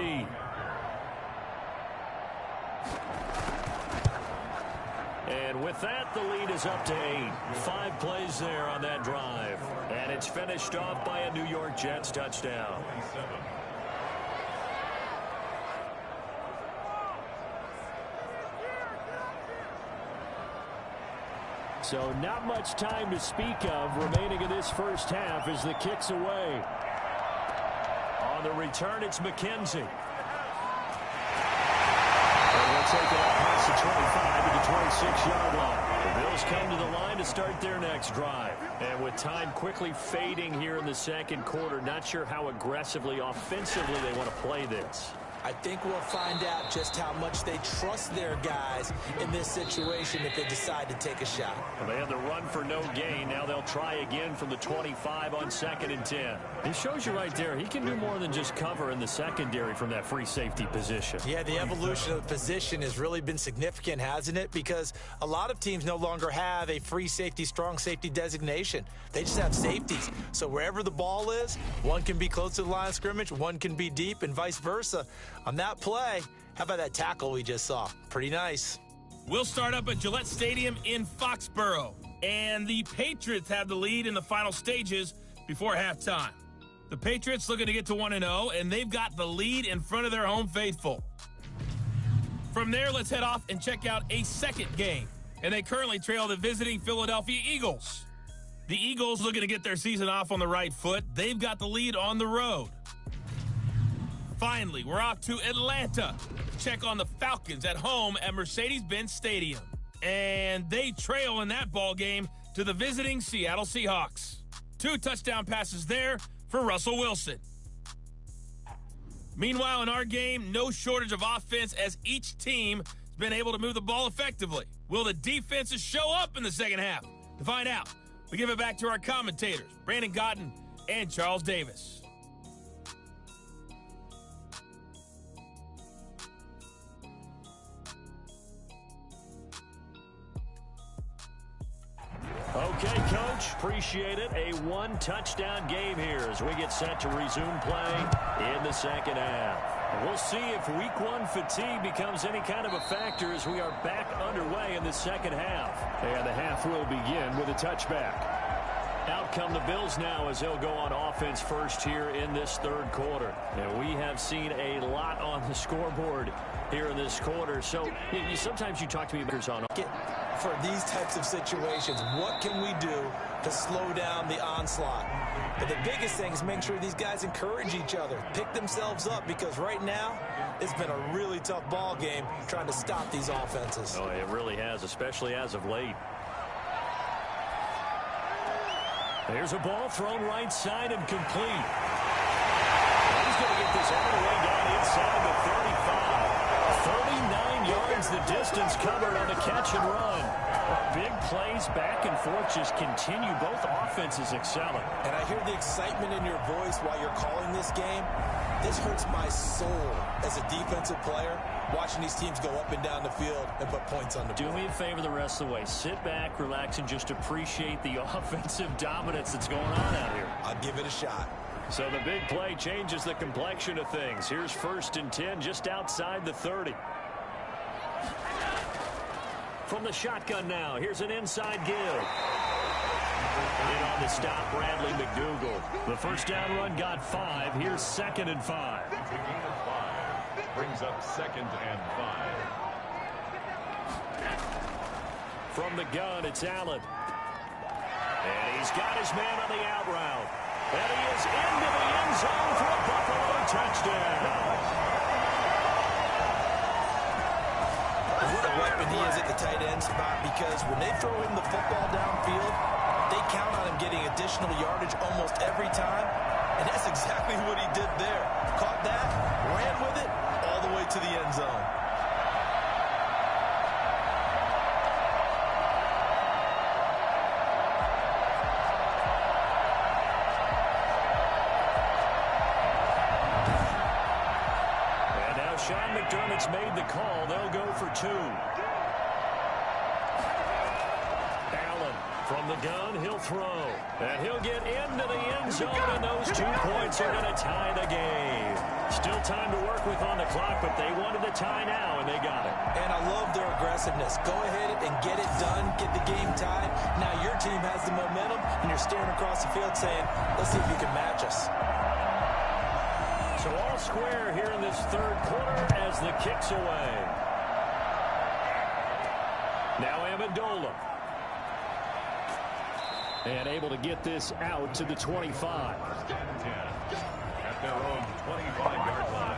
And with that, the lead is up to 8. 5 plays there on that drive. And it's finished off by a New York Jets touchdown. So not much time to speak of remaining in this first half as the kick's away. On the return, it's McKenzie. And they'll take it up past the 25 to the 26-yard line. The Bills come to the line to start their next drive. And with time quickly fading here in the second quarter, not sure how aggressively, offensively they want to play this. I think we'll find out just how much they trust their guys in this situation if they decide to take a shot. Well, they had the run for no gain. Now they'll try again from the 25 on 2nd and 10. It shows you right there, he can do more than just cover in the secondary from that free safety position. Yeah, the evolution of the position has really been significant, hasn't it? Because a lot of teams no longer have a free safety, strong safety designation. They just have safeties. So wherever the ball is, one can be close to the line of scrimmage, one can be deep, and vice versa. On that play, how about that tackle we just saw? Pretty nice. We'll start up at Gillette Stadium in Foxborough. And the Patriots have the lead in the final stages before halftime. The Patriots looking to get to 1-0, and they've got the lead in front of their home faithful. From there, let's head off and check out a second game. And they currently trail the visiting Philadelphia Eagles. The Eagles looking to get their season off on the right foot. They've got the lead on the road. Finally, we're off to Atlanta to check on the Falcons at home at Mercedes-Benz Stadium. And they trail in that ball game to the visiting Seattle Seahawks. 2 touchdown passes there for Russell Wilson. Meanwhile, in our game, no shortage of offense as each team has been able to move the ball effectively. Will the defenses show up in the second half? To find out, we give it back to our commentators, Brandon Gaudin and Charles Davis. Okay, Coach. Appreciate it. A one-touchdown game here as we get set to resume play in the second half. We'll see if Week 1 fatigue becomes any kind of a factor as we are back underway in the second half. And the half will begin with a touchback. Out come the Bills now as they'll go on offense first here in this third quarter. And we have seen a lot on the scoreboard here in this quarter. So sometimes you talk to me about on for these types of situations, what can we do to slow down the onslaught? But the biggest thing is make sure these guys encourage each other, pick themselves up, because right now it's been a really tough ball game trying to stop these offenses. Oh, it really has, especially as of late. There's a ball thrown right side and complete. He's going to get this all the way down inside the 35. 39 yards the distance covered on the catch and run. Big plays back and forth just continue. Both offenses excelling. And I hear the excitement in your voice while you're calling this game. This hurts my soul as a defensive player, watching these teams go up and down the field and put points on the board. Do me a favor the rest of the way. Sit back, relax, and just appreciate the offensive dominance that's going on out here. I'll give it a shot. So the big play changes the complexion of things. Here's 1st and 10 just outside the 30. From the shotgun now, here's an inside give. In on the stop, Bradley McDougald. The first down run got 5. Here's 2nd and 5. It's a gain of 5. Brings up 2nd and 5. From the gun, it's Allen. And he's got his man on the out route. And he is into the end zone for a Buffalo touchdown. What a weapon he is at the tight end spot, because when they throw him the football downfield, they count on him getting additional yardage almost every time. And that's exactly what he did there. Caught that, ran with it, all the way to the end zone. Sean McDermott's made the call. They'll go for 2. Allen from the gun. He'll throw. And he'll get into the end zone, and those 2 points are going to tie the game. Still time to work with on the clock, but they wanted the tie now, and they got it. And I love their aggressiveness. Go ahead and get it done. Get the game tied. Now your team has the momentum, and you're staring across the field saying, let's see if you can match us. So all square here in this third quarter as the kick's away. Now Amendola. And able to get this out to the 25. At their own 25-yard line.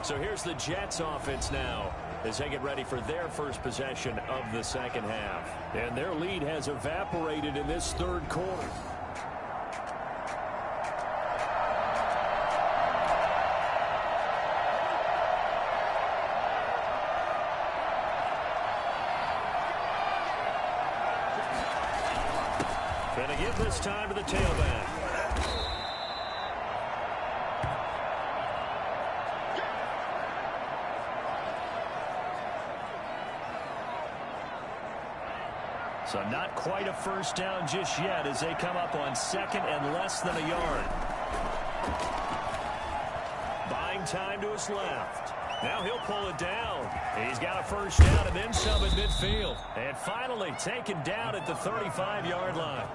So here's the Jets offense now as they get ready for their first possession of the second half. And their lead has evaporated in this third quarter. Going to give this time to the tailback. So not quite a first down just yet as they come up on 2nd and less than a yard. Buying time to his left. Now he'll pull it down. He's got a first down and then some at midfield. And finally taken down at the 35-yard line.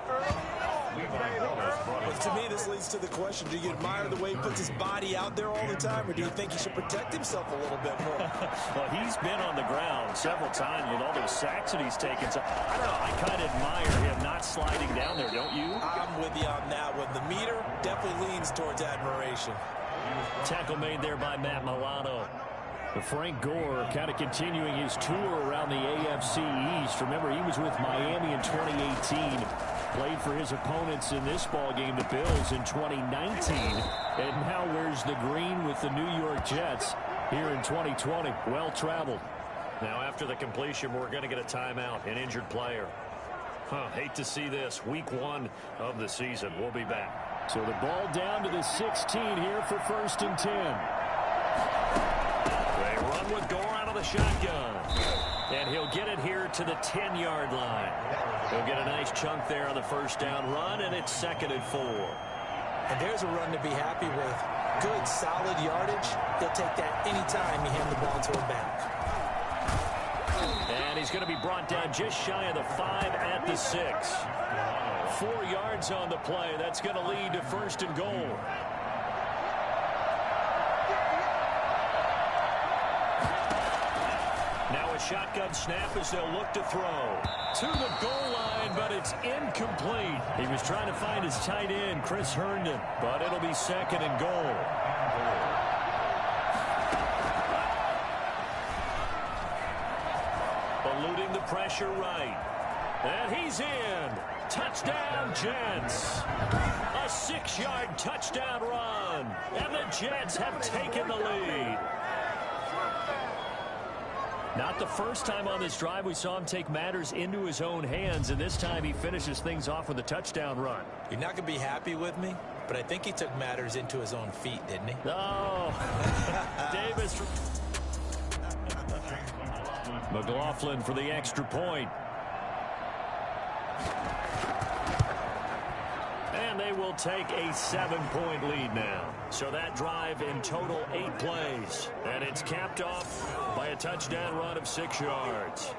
But to me, this leads to the question, do you admire the way he puts his body out there all the time, or do you think he should protect himself a little bit more? Well, he's been on the ground several times with all those sacks that he's taken. So, I don't know, I kind of admire him not sliding down there, don't you? I'm with you on that one. The meter definitely leans towards admiration. Tackle made there by Matt Milano. Frank Gore kind of continuing his tour around the AFC East. Remember, he was with Miami in 2018. Played for his opponents in this ballgame, the Bills, in 2019. And now wears the green with the New York Jets here in 2020. Well-traveled. Now, after the completion, we're going to get a timeout, an injured player. Hate to see this. Week 1 of the season. We'll be back. So the ball down to the 16 here for 1st and 10. They run with Gore out of the shotgun. And he'll get it here to the 10-yard line. He'll get a nice chunk there on the first down run, and it's 2nd and 4. And there's a run to be happy with. Good, solid yardage. He'll take that anytime you hand the ball to him back. And he's going to be brought down just shy of the 5 at the 6. 4 yards on the play. That's going to lead to 1st and goal. Now a shotgun snap as they'll look to throw. To the goal line, but it's incomplete. He was trying to find his tight end, Chris Herndon, but it'll be 2nd and goal. Eluding the pressure right. And he's in. Touchdown, Jets. A 6-yard touchdown run. And the Jets have taken the lead. Not the first time on this drive we saw him take matters into his own hands, and this time he finishes things off with a touchdown run. You're not going to be happy with me, but I think he took matters into his own feet, didn't he? Oh, Davis. McLaughlin for the extra point. And they will take a 7-point lead now. So that drive in total 8 plays. And it's capped off by a touchdown run of 6 yards.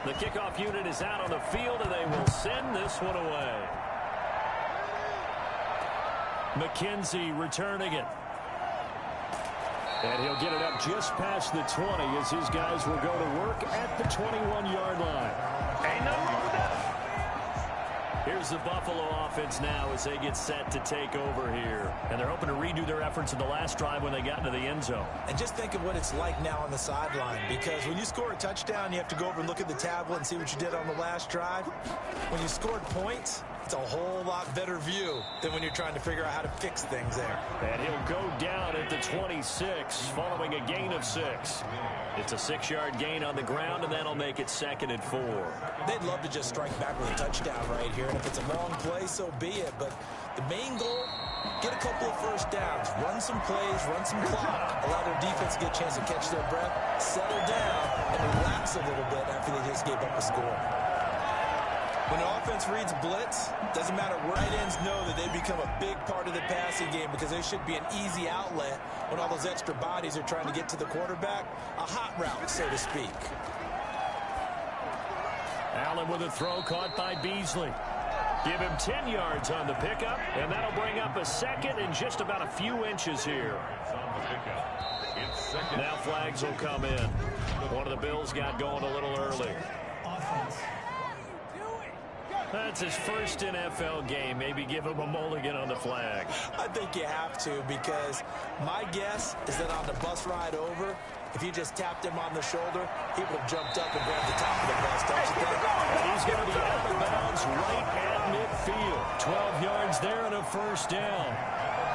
The kickoff unit is out on the field, and they will send this one away. McKenzie returning it. And he'll get it up just past the 20 as his guys will go to work at the 21-yard line. Ain't nothing wrong with that. Here's the Buffalo offense now as they get set to take over here. And they're hoping to redo their efforts in the last drive when they got into the end zone. And just think of what it's like now on the sideline, because when you score a touchdown, you have to go over and look at the tablet and see what you did on the last drive. When you scored points, it's a whole lot better view than when you're trying to figure out how to fix things there. And he'll go down at the 26 following a gain of 6. It's a 6-yard gain on the ground, and that'll make it 2nd and 4. They'd love to just strike back with a touchdown right here, and if it's a long play, so be it. But the main goal, get a couple of first downs, run some plays, run some clock, allow their defense to get a chance to catch their breath, settle down, and relax a little bit after they just gave up a score. When the offense reads blitz, doesn't matter where tight ends know that they become a big part of the passing game because there should be an easy outlet when all those extra bodies are trying to get to the quarterback. A hot route, so to speak. Allen with a throw caught by Beasley. Give him 10 yards on the pickup, and that'll bring up a 2nd and just about a few inches here. Now flags will come in. One of the Bills got going a little early. Offense. That's his first NFL game. Maybe give him a mulligan on the flag. I think you have to, because my guess is that on the bus ride over, if you just tapped him on the shoulder, he would have jumped up and grabbed the top of the bus, don't you think? And he's going to be out of bounds right at midfield. 12 yards there and a first down.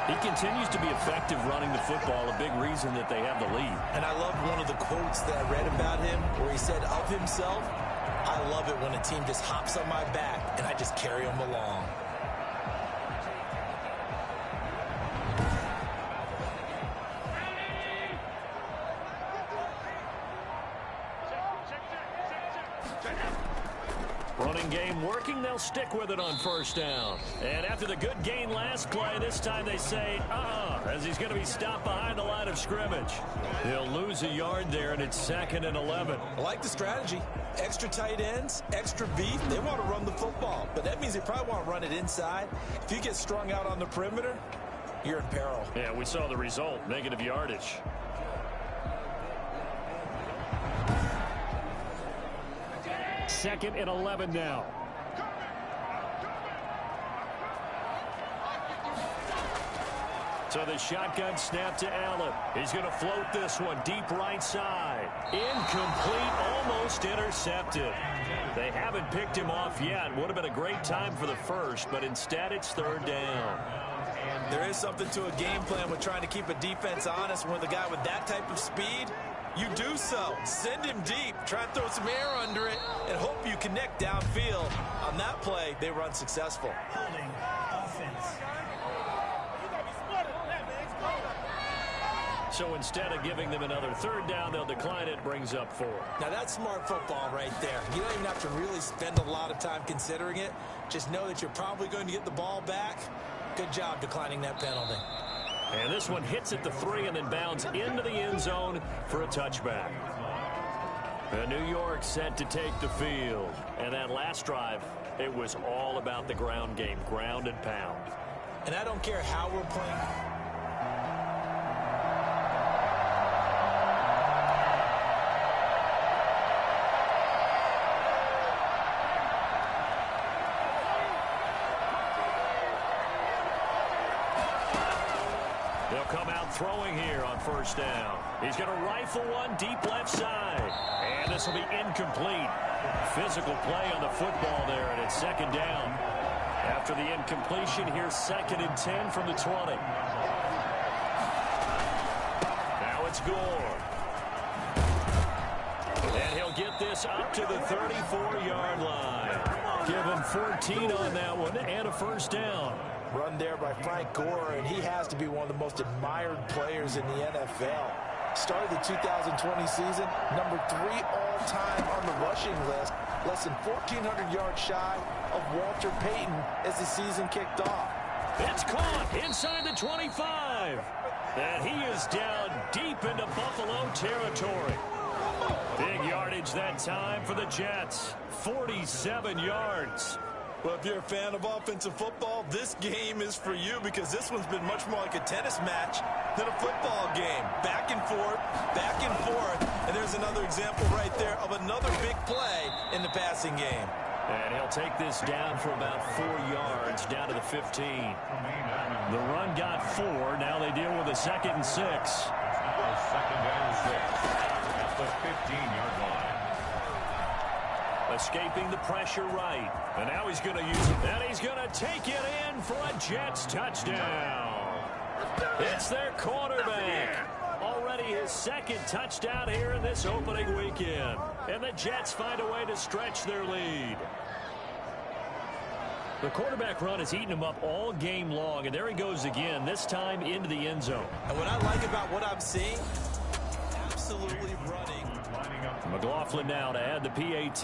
He continues to be effective running the football, a big reason that they have the lead. And I love one of the quotes that I read about him where he said of himself, I love it when a team just hops on my back and I just carry them along. Running game working, they'll stick with it on first down. And after the good gain last play, this time they say, as he's going to be stopped behind the line of scrimmage. He'll lose a yard there, and it's 2nd and 11. I like the strategy. Extra tight ends, extra beef. They want to run the football, but that means they probably want to run it inside. If you get strung out on the perimeter, you're in peril. Yeah, we saw the result, negative yardage. Second and 11 now. So the shotgun snap to Allen. He's going to float this one deep right side. Incomplete, almost intercepted. They haven't picked him off yet. Would have been a great time for the first, but instead it's 3rd down. There is something to a game plan with trying to keep a defense honest. With a guy with that type of speed, you do so. Send him deep. Try and throw some air under it and hope you connect downfield. On that play, they were unsuccessful. Holding. Offense. So instead of giving them another third down, they'll decline it, brings up 4. Now, that's smart football right there. You don't even have to really spend a lot of time considering it. Just know that you're probably going to get the ball back. Good job declining that penalty. And this one hits at the 3 and then bounds into the end zone for a touchback. And New York set to take the field. And that last drive, it was all about the ground game, ground and pound. And I don't care how we're playing. They'll come out throwing here on first down. He's going to rifle one deep left side. And this will be incomplete. Physical play on the football there, and it's second down. After the incompletion, here's 2nd and 10 from the 20. Now it's Gore. And he'll get this up to the 34-yard line. Give him 14 on that one and a first down. Run there by Frank Gore, and he has to be one of the most admired players in the NFL. Started the 2020 season, number 3 all-time on the rushing list, less than 1,400 yards shy of Walter Payton as the season kicked off. It's caught inside the 25. And he is down deep into Buffalo territory. Big yardage that time for the Jets, 47 yards. Well, if you're a fan of offensive football, this game is for you because this one's been much more like a tennis match than a football game. Back and forth, and there's another example right there of another big play in the passing game. And he'll take this down for about 4 yards, down to the 15. The run got 4. Now they deal with a 2nd and 6. Second and 6 at the 15-yard line. Escaping the pressure right. And now he's going to use it. And he's going to take it in for a Jets touchdown. It's their quarterback. Already his 2nd touchdown here in this opening weekend. And the Jets find a way to stretch their lead. The quarterback run has eaten him up all game long. And there he goes again, this time into the end zone. And what I like about what I'm seeing, absolutely running. McLaughlin now to add the PAT.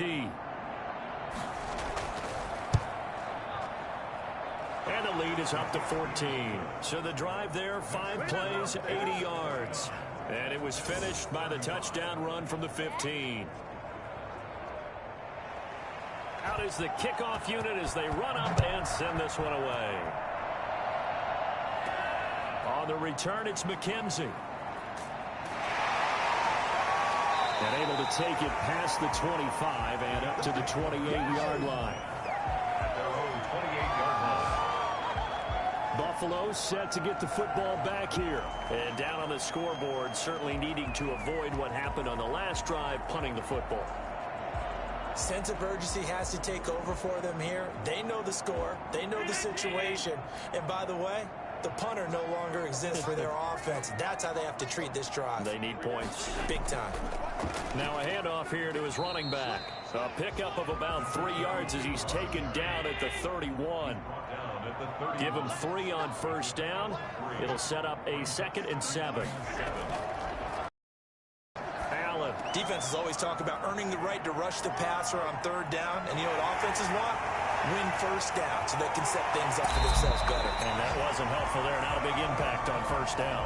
And the lead is up to 14. So the drive there, 5 plays, 80 yards. And it was finished by the touchdown run from the 15. Out is the kickoff unit as they run up and send this one away. On the return, it's McKenzie. And able to take it past the 25 and up to the 28-yard line. Buffalo set to get the football back here. And down on the scoreboard, certainly needing to avoid what happened on the last drive, punting the football. Sense of urgency has to take over for them here. They know the score. They know the situation. And by the way, the punter no longer exists for their offense. That's how they have to treat this drive. They need points. Big time. Now a handoff here to his running back. A pickup of about 3 yards as he's taken down at the 31. Give him 3 on first down. It'll set up a 2nd and 7. Allen. Defenses always talk about earning the right to rush the passer on 3rd down. And you know what offenses want? Win first down so they can set things up for themselves better. And that wasn't helpful there. Not a big impact on first down.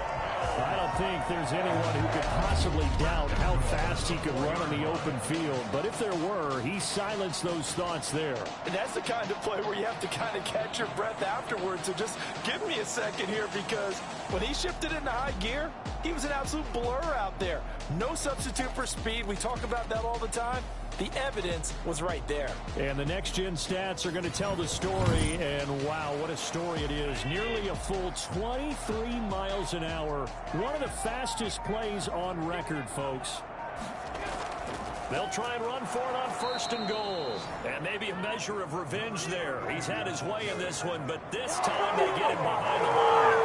I don't think there's anyone who could possibly doubt how fast he could run on the open field. But if there were, he silenced those thoughts there. And that's the kind of play where you have to kind of catch your breath afterwards. So just give me a second here, because when he shifted into high gear, he was an absolute blur out there. No substitute for speed. We talk about that all the time. The evidence was right there. And the next-gen stats are going to tell the story. And, wow, what a story it is. Nearly a full 23 miles an hour. One of the fastest plays on record, folks. They'll try and run for it on 1st and goal. And maybe a measure of revenge there. He's had his way in this one, but this time they get him behind the line.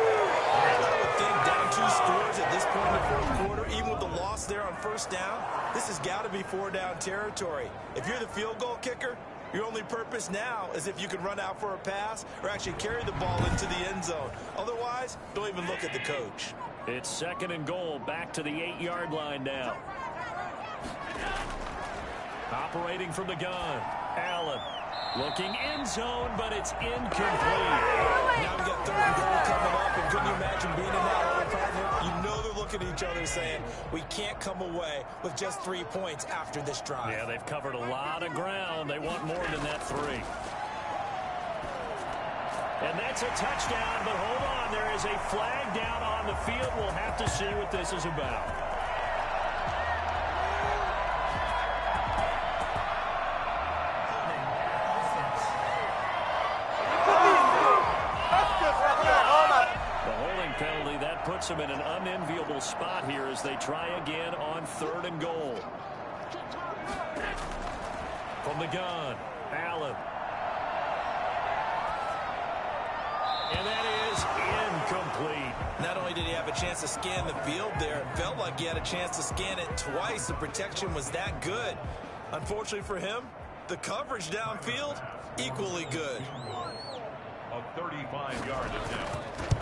I would think down 2 scores at this point in the 4th quarter, even with the loss there on 1st down, this has got to be 4-down territory. If you're the field goal kicker, Your only purpose now is if you can run out for a pass or actually carry the ball into the end zone. Otherwise, don't even look at the coach. It's 2nd and goal, back to the 8-yard line now. Operating from the gun, Allen. Looking end zone, but it's incomplete. Now we got 3rd and goal coming up, and couldn't you imagine being in that other partner? You know they're looking at each other saying, we can't come away with just 3 points after this drive. Yeah, they've covered a lot of ground. They want more than that 3. And that's a touchdown, but hold on. There is a flag down on the field. We'll have to see what this is about. Penalty that puts them in an unenviable spot here as they try again on 3rd and goal. From the gun, Allen. And that is incomplete. Not only did he have a chance to scan the field there, it felt like he had a chance to scan it twice. The protection was that good. Unfortunately for him, the coverage downfield, equally good. A 35-yard attempt.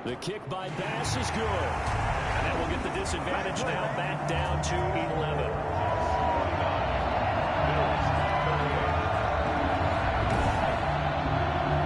The kick by Bass is good. And that will get the disadvantage now back down to 11.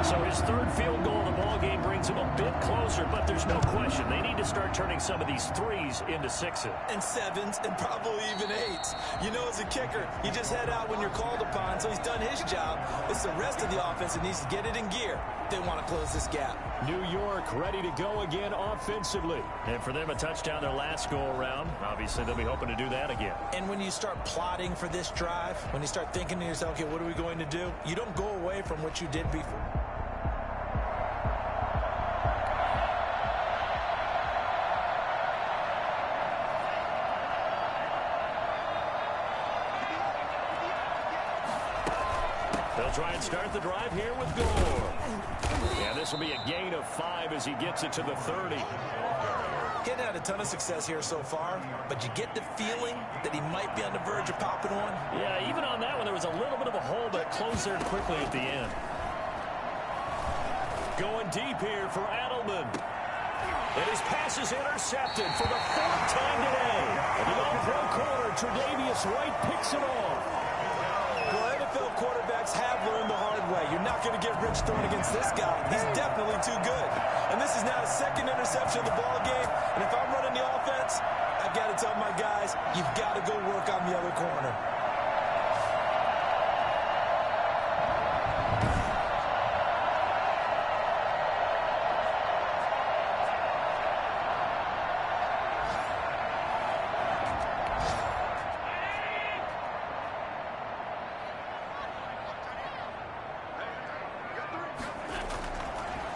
So his 3rd field goal of the ball game brings him a bit closer, but there's no question they need to start turning some of these 3s into 6s. And 7s, and probably even 8s. You know, as a kicker, you just head out when you're called upon, so he's done his job. It's the rest of the offense that needs to get it in gear. They want to close this gap. New York ready to go again offensively. And for them, a touchdown their last go-around. Obviously, they'll be hoping to do that again. And when you start plotting for this drive, when you start thinking to yourself, okay, what are we going to do? You don't go away from what you did before. They'll try and start the drive here with Gore. Yeah, this will be a gain of 5 as he gets it to the 30. Getting had a ton of success here so far, but you get the feeling that he might be on the verge of popping one. Yeah, even on that one, there was a little bit of a hole, but it closed there quickly at the end. Going deep here for Adelman. And his pass is intercepted for the 4th time today. And the all-pro corner, Tre'Davious White, picks it off. Well, NFL quarterbacks have learned the hard way. You're not going to get rich throwing against this guy. He's definitely too good. And this is now his 2nd interception of the ball game. And if I'm running the offense, I've got to tell my guys, you've got to go work on the other corner.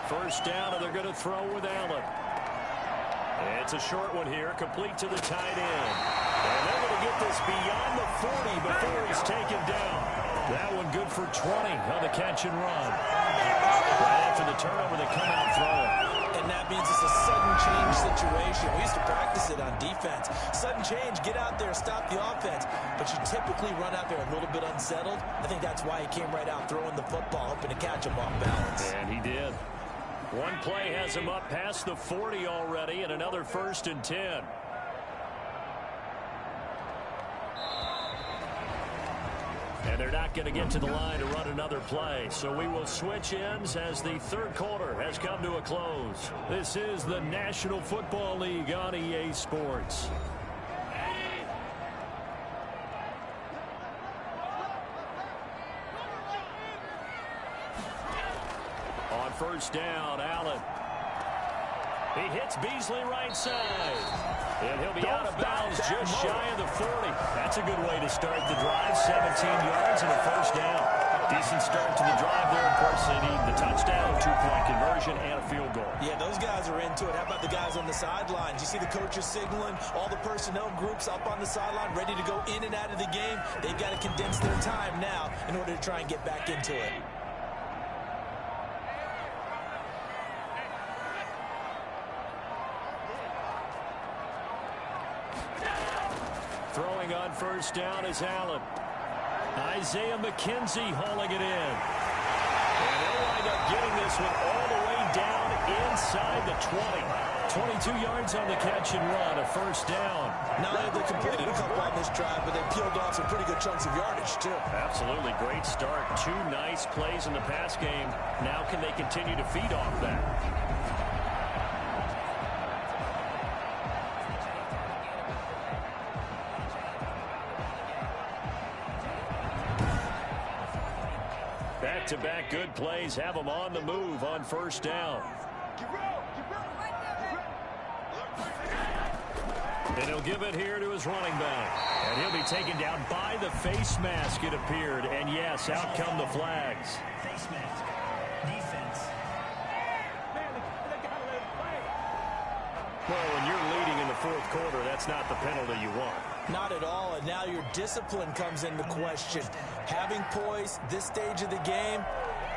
First down, and they're going to throw with Allen. It's a short one here, complete to the tight end. And they're going to get this beyond the 40 before he's taken down. That one good for 20 on the catch and run. Right after the turnover, they come out throwing. And that means it's a sudden change situation. We used to practice it on defense. Sudden change, get out there, stop the offense. But you typically run out there a little bit unsettled. I think that's why he came right out throwing the football, hoping to catch him off balance. And he did. One play has him up past the 40 already, and another 1st and 10. And they're not going to get to the line to run another play. So we will switch ends as the 3rd quarter has come to a close. This is the National Football League on EA Sports. On first down, Allen. He hits Beasley right side. And he'll be out of bounds just shy of the 40. That's a good way to start the drive. 17 yards and a first down. Decent start to the drive there. Of course, they need the touchdown, 2-point conversion, and a field goal. Yeah, those guys are into it. How about the guys on the sidelines? You see the coaches signaling, all the personnel groups up on the sideline, ready to go in and out of the game. They've got to condense their time now in order to try and get back into it. Throwing on first down is Allen. Isaiah McKenzie hauling it in. And they'll wind up getting this one all the way down inside the 20. 22 yards on the catch and run, a first down. Not only they completed a couple on this drive, but they peeled off some pretty good chunks of yardage, too. Absolutely great start. 2 nice plays in the pass game. Now can they continue to feed off that? Back-to-back good plays have them on the move on first down. And he'll give it here to his running back. And he'll be taken down by the face mask, it appeared. And yes, out come the flags. Face mask. Defense. Well, when you're leading in the fourth quarter, that's not the penalty you want. Not at all, and now your discipline comes into question. Having poise this stage of the game,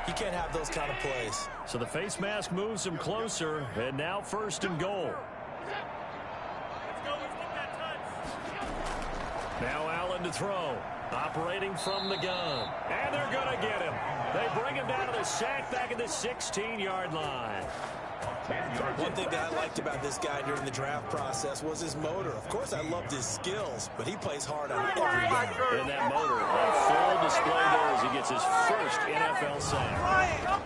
you can't have those kind of plays. So the face mask moves him closer, and now first and goal. Now Allen to throw, operating from the gun. And they're going to get him. They bring him down to the sack back at the 16-yard line. One thing that I liked about this guy during the draft process was his motor. Of course, I loved his skills, but he plays hard on every game. And that motor on full display there as he gets his first NFL sack.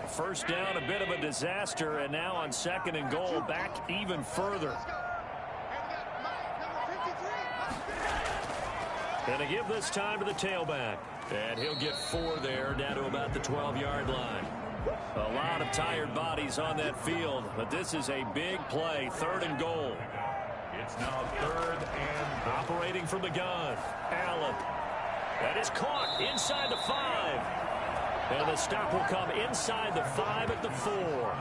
First down, a bit of a disaster, and now on second and goal, back even further. And to give this time to the tailback. And he'll get 4 there, down to about the 12-yard line. A lot of tired bodies on that field, but this is a big play, third and goal. It's now third and operating from the gun. Allen. That is caught inside the 5. And the stop will come inside the 5 at the 4.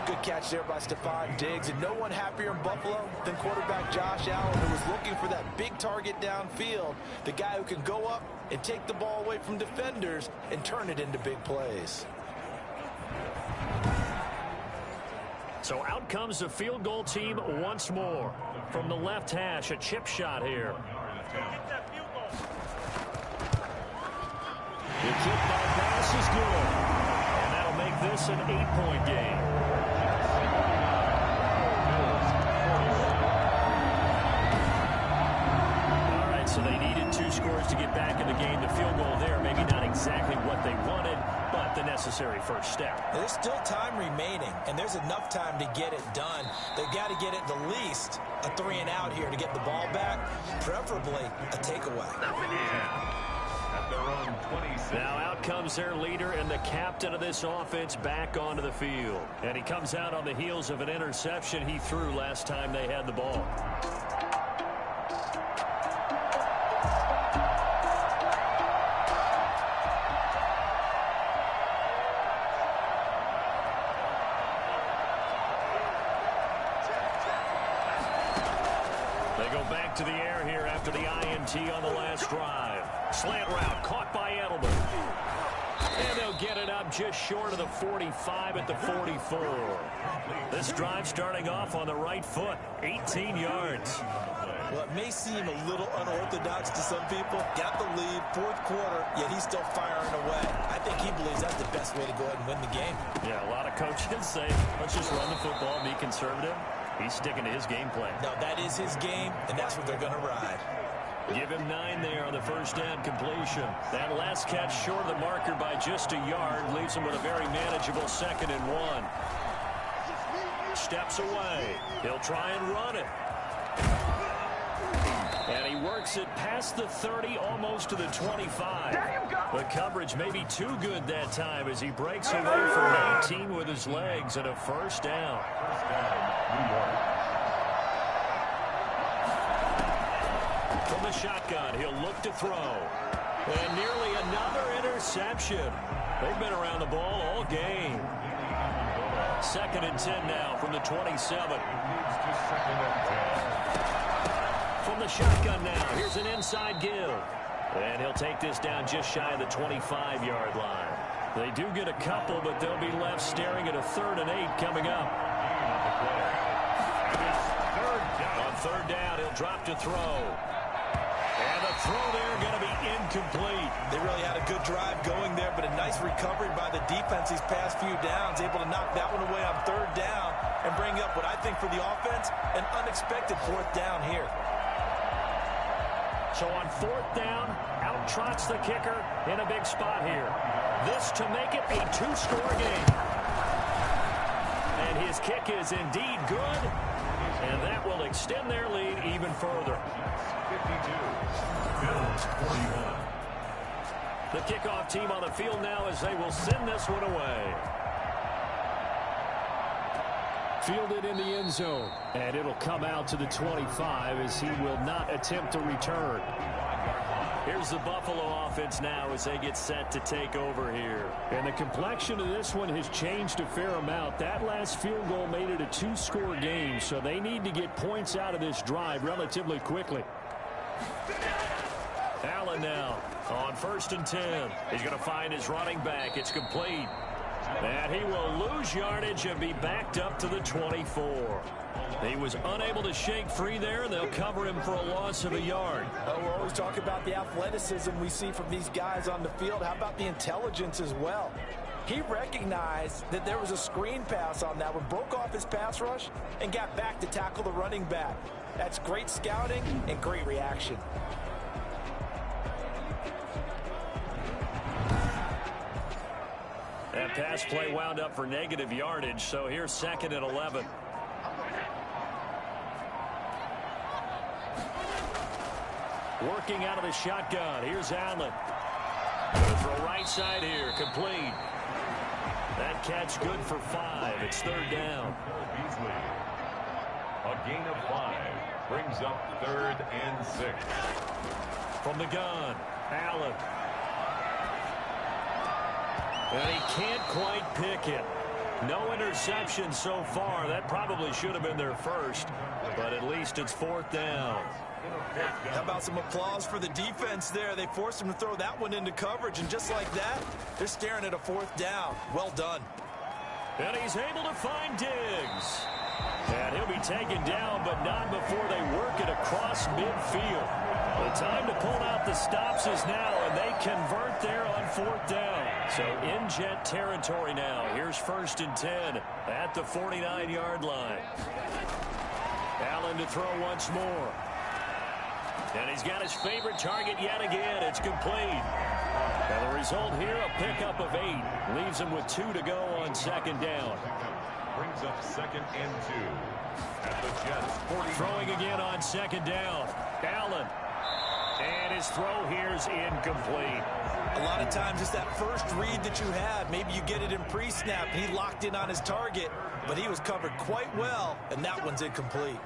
Good catch there by Stephon Diggs, and no one happier in Buffalo than quarterback Josh Allen, who was looking for that big target downfield, the guy who can go up and take the ball away from defenders and turn it into big plays. So out comes the field goal team once more. From the left hash, a chip shot here. The kick-ball pass is good. And that'll make this an 8-point game. All right, so they needed 2 scores to get back in the game. The field goal there, maybe not exactly what they wanted, but the necessary first step. There's still time remaining, and there's enough time to get it done. They've got to get it the least a 3 and out here to get the ball back, preferably a takeaway. Now out comes their leader and the captain of this offense back onto the field. And he comes out on the heels of an interception he threw last time they had the ball. They go back to the air here after the INT on the last drive. Slant route caught by Edelman. And they'll get it up just short of the 45 at the 44. This drive starting off on the right foot, 18 yards. Well, it may seem a little unorthodox to some people. Got the lead, fourth quarter, yet he's still firing away. I think he believes that's the best way to go ahead and win the game. Yeah, a lot of coaches say, let's just run the football, be conservative. He's sticking to his game plan. No, that is his game, and that's what they're going to ride. Give him 9 there on the first down completion. That last catch short of the marker by just a yard leaves him with a very manageable 2nd and 1. Steps away. He'll try and run it. And he works it past the 30, almost to the 25. The coverage may be too good that time as he breaks away from 18 with his legs and a first down. From the shotgun, he'll look to throw. And nearly another interception. They've been around the ball all game. 2nd and 10 now from the 27. From the shotgun now, here's an inside give. And he'll take this down just shy of the 25-yard line. They do get a couple, but they'll be left staring at a 3rd and 8 coming up. On 3rd down, he'll drop to throw. And the throw there going to be incomplete. They really had a good drive going there, but a nice recovery by the defense these past few downs, able to knock that one away on 3rd down and bring up what I think for the offense, an unexpected 4th down here. So on 4th down, out trots the kicker in a big spot here. This to make it a 2-score game. And his kick is indeed good, and that will extend their lead even further. 52, Bills 41. The kickoff team on the field now as they will send this one away. Fielded in the end zone, and it'll come out to the 25 as he will not attempt to return. Here's the Buffalo offense now as they get set to take over here. And the complexion of this one has changed a fair amount. That last field goal made it a 2-score game, so they need to get points out of this drive relatively quickly. Allen now on 1st and 10. He's going to find his running back. It's complete. And he will lose yardage and be backed up to the 24. He was unable to shake free there, and they'll cover him for a loss of a yard. We're always talking about the athleticism we see from these guys on the field. How about the intelligence as well? He recognized that there was a screen pass on that one, broke off his pass rush, and got back to tackle the running back. That's great scouting and great reaction. That pass play wound up for negative yardage, so here's 2nd and 11. Working out of the shotgun. Here's Allen. Gonna throw right side here. Complete. That catch good for 5. It's 3rd down. Beasley. A gain of 5 brings up 3rd and 6. From the gun, Allen. And he can't quite pick it. No interception so far. That probably should have been their first, but at least it's 4th down. How about some applause for the defense there? They forced him to throw that one into coverage, and just like that, they're staring at a 4th down. Well done. And he's able to find Diggs. And he'll be taken down, but not before they work it across midfield. The time to pull out the stops is now, and they convert there on 4th down. So in Jet territory now. Here's 1st and 10 at the 49-yard line. Allen to throw once more. And he's got his favorite target yet again. It's complete. And the result here, a pickup of 8. Leaves him with 2 to go on 2nd down. Brings up 2nd and 2. At the Jets 40. Throwing again on 2nd down. Allen. And his throw here's incomplete. A lot of times it's that first read that you have. Maybe you get it in pre-snap. He locked in on his target, but he was covered quite well, and that one's incomplete.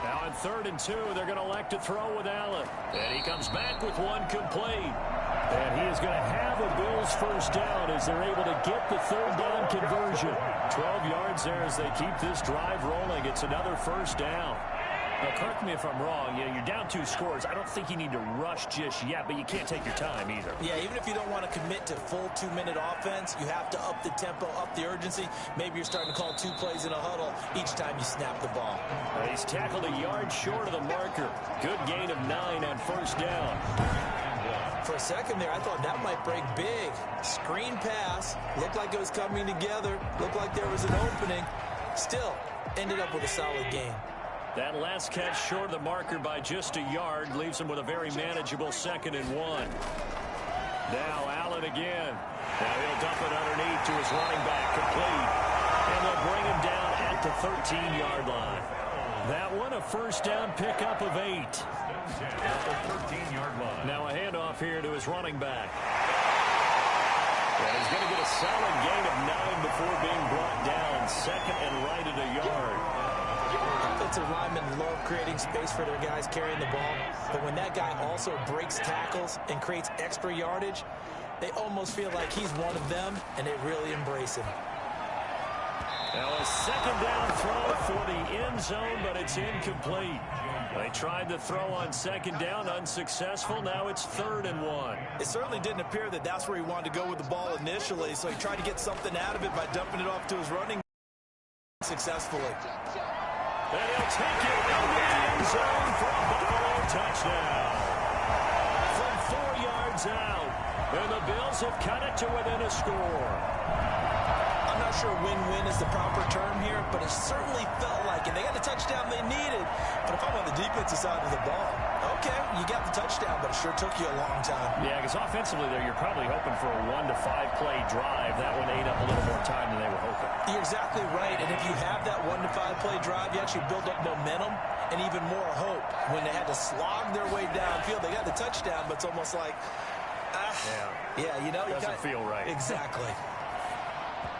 Now on 3rd and 2, they're going to elect to throw with Allen. And he comes back with one complete. And he is going to have a Bills first down as they're able to get the 3rd down conversion. 12 yards there as they keep this drive rolling. It's another first down. Now, correct me if I'm wrong. You know, you're down 2 scores. I don't think you need to rush just yet, but you can't take your time either. Yeah, even if you don't want to commit to full 2-minute offense, you have to up the tempo, up the urgency. Maybe you're starting to call 2 plays in a huddle each time you snap the ball. He's tackled a yard short of the marker. Good gain of 9 on 1st down. For a second there, I thought that might break big. Screen pass. Looked like it was coming together. Looked like there was an opening. Still, ended up with a solid game. That last catch short of the marker by just a yard leaves him with a very manageable 2nd and 1. Now Allen again. Now he'll dump it underneath to his running back, complete. And they'll bring him down at the 13-yard line. That one a first down pickup of 8. At the 13-yard line. Now a handoff here to his running back. And he's going to get a solid gain of 9 before being brought down. 2nd and right at a yard. Offensive linemen love creating space for their guys carrying the ball, but when that guy also breaks tackles and creates extra yardage, they almost feel like he's one of them, and they really embrace him. Now a 2nd down throw for the end zone, but it's incomplete. They tried to throw on second down, unsuccessful. Now it's 3rd and 1. It certainly didn't appear that that's where he wanted to go with the ball initially, so he tried to get something out of it by dumping it off to his running successfully. And he'll take it in the end zone for a Buffalo touchdown. From 4 yards out, and the Bills have cut it to within a score. I'm not sure win-win is the proper term here, but it certainly felt like it. They got the touchdown they needed, but if I'm on the defensive side of the ball, okay, you got the touchdown, but it sure took you a long time. Yeah, because offensively there, you're probably hoping for a 1 to 5 play drive. That one ate up a little more time than they were hoping. You're exactly right, and if you have that 1 to 5 play drive, you actually build up momentum and even more hope. When they had to slog their way downfield, they got the touchdown, but it's almost like, yeah, you know, doesn't feel right. Exactly.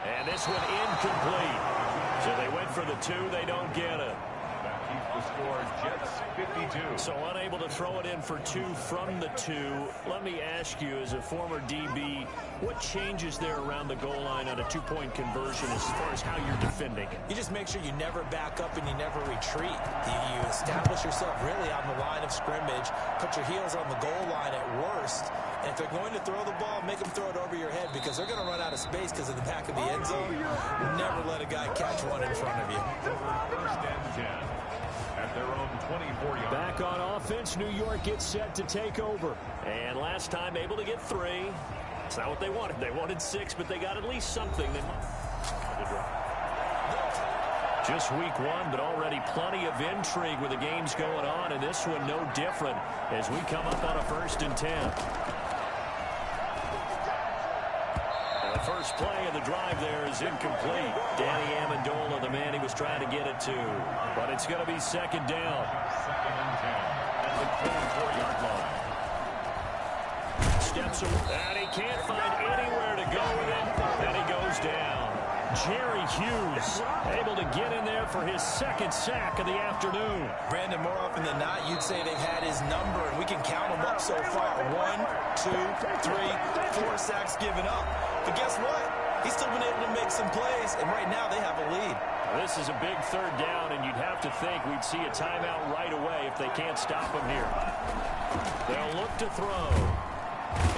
And this one incomplete. So they went for the 2, they don't get it. That keeps the score Jets 52. So unable to throw it in for 2 from the 2. Let me ask you, as a former DB, what changes there around the goal line on a 2-point conversion as far as how you're defending it? You just make sure you never back up and you never retreat. You establish yourself really on the line of scrimmage, put your heels on the goal line at worst, and if they're going to throw the ball, make them throw it over your head because they're going to run out of space because of the back of the end zone. Never let a guy catch one in front of you. 1st and 10 at their own 24-yard. Back on offense, New York gets set to take over. And last time able to get 3. It's not what they wanted. They wanted 6, but they got at least something. Just week 1, but already plenty of intrigue with the games going on, and this one no different as we come up on a 1st and 10. The first play of the drive there is incomplete. Danny Amendola, the man he was trying to get it to. But it's going to be 2nd down. 2nd and 10 at the 24-yard line. Steps away, and he can't find anywhere to go with it. And he goes down. Jerry Hughes able to get in there for his 2nd sack of the afternoon. Brandon, more often than not, you'd say they've had his number, and we can count them up so far. 1, 2, 3, 4 sacks given up. But guess what? He's still been able to make some plays, and right now they have a lead. This is a big 3rd down, and you'd have to think we'd see a timeout right away if they can't stop him here. They'll look to throw.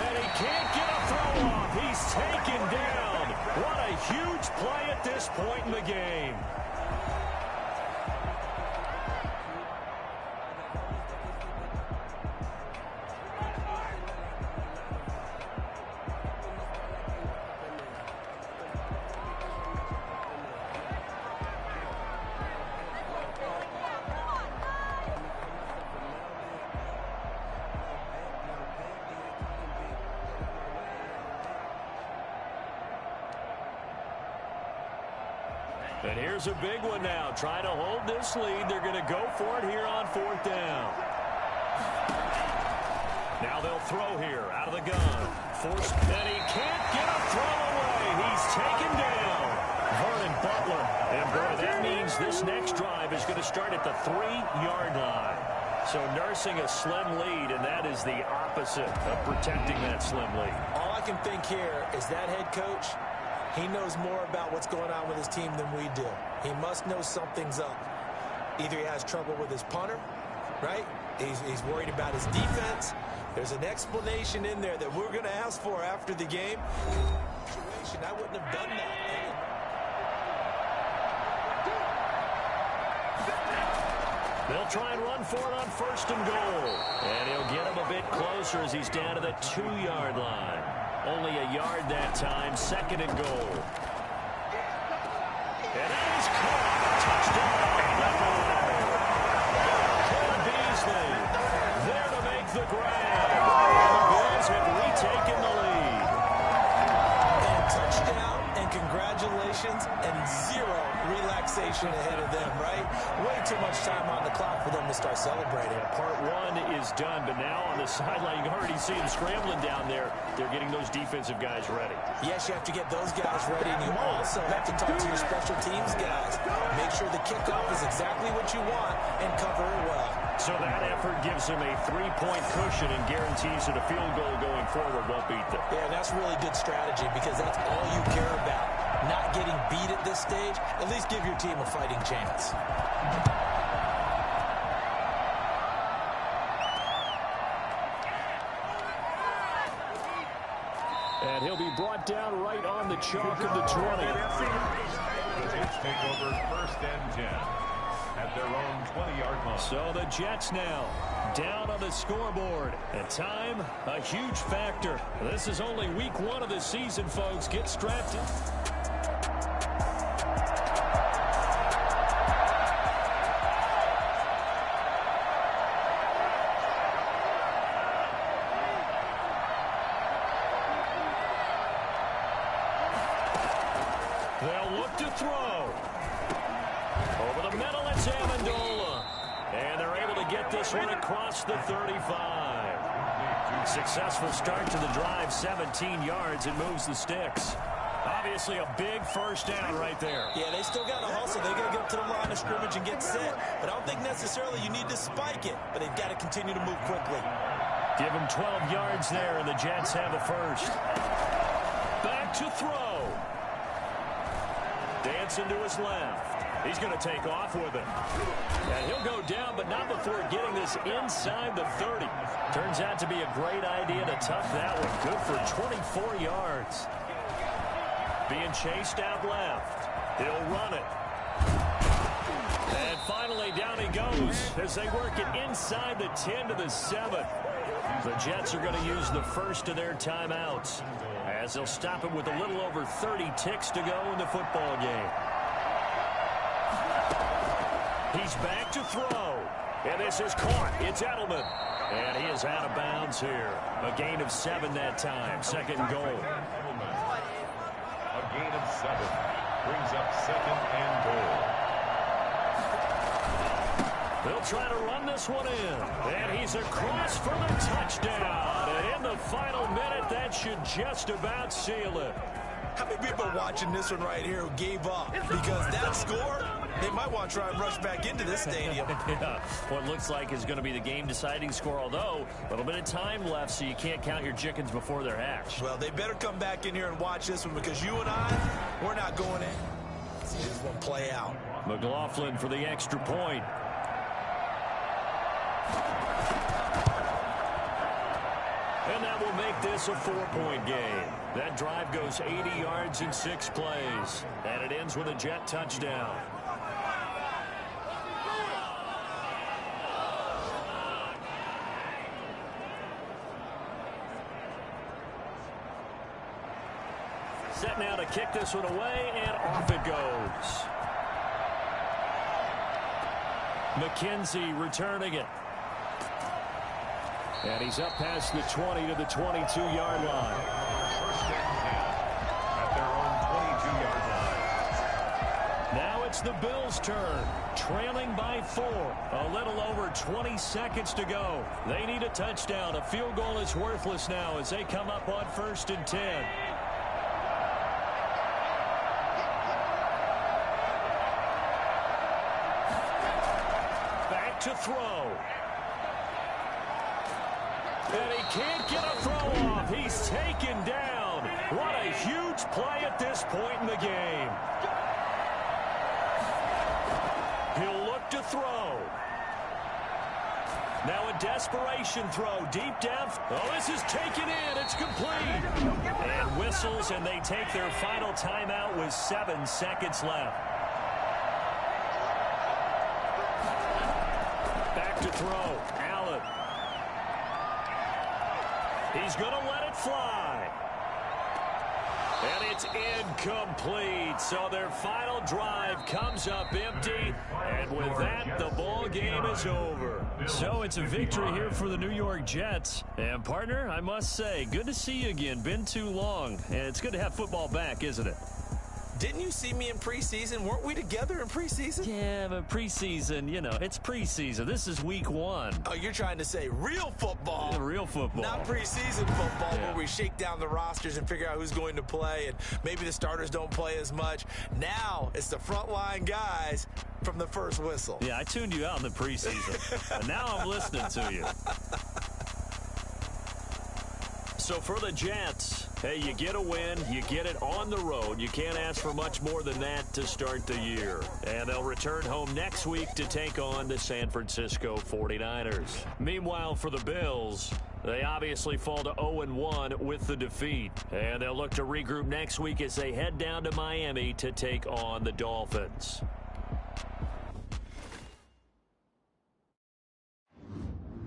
And he can't get a throw off. He's taken down. What a huge play at this point in the game. And here's a big one now. Trying to hold this lead. They're going to go for it here on 4th down. Now they'll throw here out of the gun. Forced, and he can't get a throw away. He's taken down. Vernon Butler. And boy, that means this next drive is going to start at the 3-yard line. So nursing a slim lead, and that is the opposite of protecting that slim lead. All I can think here is that head coach, he knows more about what's going on with his team than we do. He must know something's up. Either he has trouble with his punter, right? He's worried about his defense. There's an explanation in there that we're going to ask for after the game. I wouldn't have done that. They'll try and run for it on 1st and goal. And he'll get him a bit closer as he's down to the 2-yard line. Only a yard that time, 2nd and goal. And that is caught. Touchdown. Cole Beasley there to make the grab. And the Bills have retaken the lead. And touchdown and congratulations and 0 relaxation ahead of them, right? Way too much time on the clock for them to start celebrating. Part 1 is done, but now on the sideline, you can already see them scrambling down there. They're getting those defensive guys ready. Yes, you have to get those guys ready, and you also have to talk to your special teams guys. Make sure the kickoff is exactly what you want and cover it well. So that effort gives them a 3-point cushion and guarantees that a field goal going forward won't beat them. Yeah, that's really good strategy because that's all you care about. Not getting beat at this stage, at least give your team a fighting chance. And he'll be brought down right on the chalk of the 20. The Jets take over 1st and 10 at their own 20-yard line. So the Jets now down on the scoreboard. And time, a huge factor. This is only week 1 of the season, folks. Get strapped in. They'll look to throw. Over the middle, it's Amendola. And they're able to get this one across the 35. Successful start to the drive, 17 yards, and moves the sticks. Obviously a big first down right there. Yeah, they still got to hustle. They're going to get up to the line of scrimmage and get set. But I don't think necessarily you need to spike it. But they've got to continue to move quickly. Give them 12 yards there, and the Jets have a first. Back to throw. Dancing to his left. He's going to take off with it. And he'll go down, but not before getting this inside the 30. Turns out to be a great idea to tuck that one. Good for 24 yards. Being chased out left. He'll run it. And finally, down he goes as they work it inside the 10 to the 7. The Jets are going to use the first of their timeouts as they'll stop him with a little over 30 ticks to go in the football game. He's back to throw. And this is caught. It's Edelman. And he is out of bounds here. A gain of 7 that time. 2nd and goal. A gain of 7 brings up 2nd and goal. They'll try to run this one in. And he's across for the touchdown. And in the final minute, that should just about seal it. How many people are watching this one right here who gave up? Because that score, they might want to try and rush back into this stadium. Yeah, what looks like is going to be the game-deciding score, although a little bit of time left, so you can't count your chickens before they're hatched. Well, they better come back in here and watch this one because you and I, we're not going in. See this one play out. McLaughlin for the extra point. And that will make this a 4-point game. That drive goes 80 yards in 6 plays. And it ends with a Jet touchdown. Set now to kick this one away, and off it goes. McKenzie returning it. And he's up past the 20 to the 22-yard line. 1st and 10 at their own 22-yard line. Now it's the Bills' turn, trailing by 4. A little over 20 seconds to go. They need a touchdown. A field goal is worthless now as they come up on 1st and 10. Back to throw. And he can't get a throw off. He's taken down. What a huge play at this point in the game. He'll look to throw. Now a desperation throw deep down. Oh, this is taken in. It's complete. And whistles, and they take their final timeout with 7 seconds left. Back to throw. Allen. He's going to let it fly. And it's incomplete. So their final drive comes up empty. And with that, the ball game is over. So it's a victory here for the New York Jets. And partner, I must say, good to see you again. Been too long. And it's good to have football back, isn't it? Didn't you see me in preseason? Weren't we together in preseason? Yeah, but preseason, you know, it's preseason. This is week 1. Oh, you're trying to say real football. Yeah, real football. Not preseason football where we shake down the rosters and figure out who's going to play, and maybe the starters don't play as much. Now it's the frontline guys from the first whistle. Yeah, I tuned you out in the preseason. And now I'm listening to you. So for the Jets, hey, you get a win, you get it on the road. You can't ask for much more than that to start the year. And they'll return home next week to take on the San Francisco 49ers. Meanwhile, for the Bills, they obviously fall to 0-1 with the defeat. And they'll look to regroup next week as they head down to Miami to take on the Dolphins.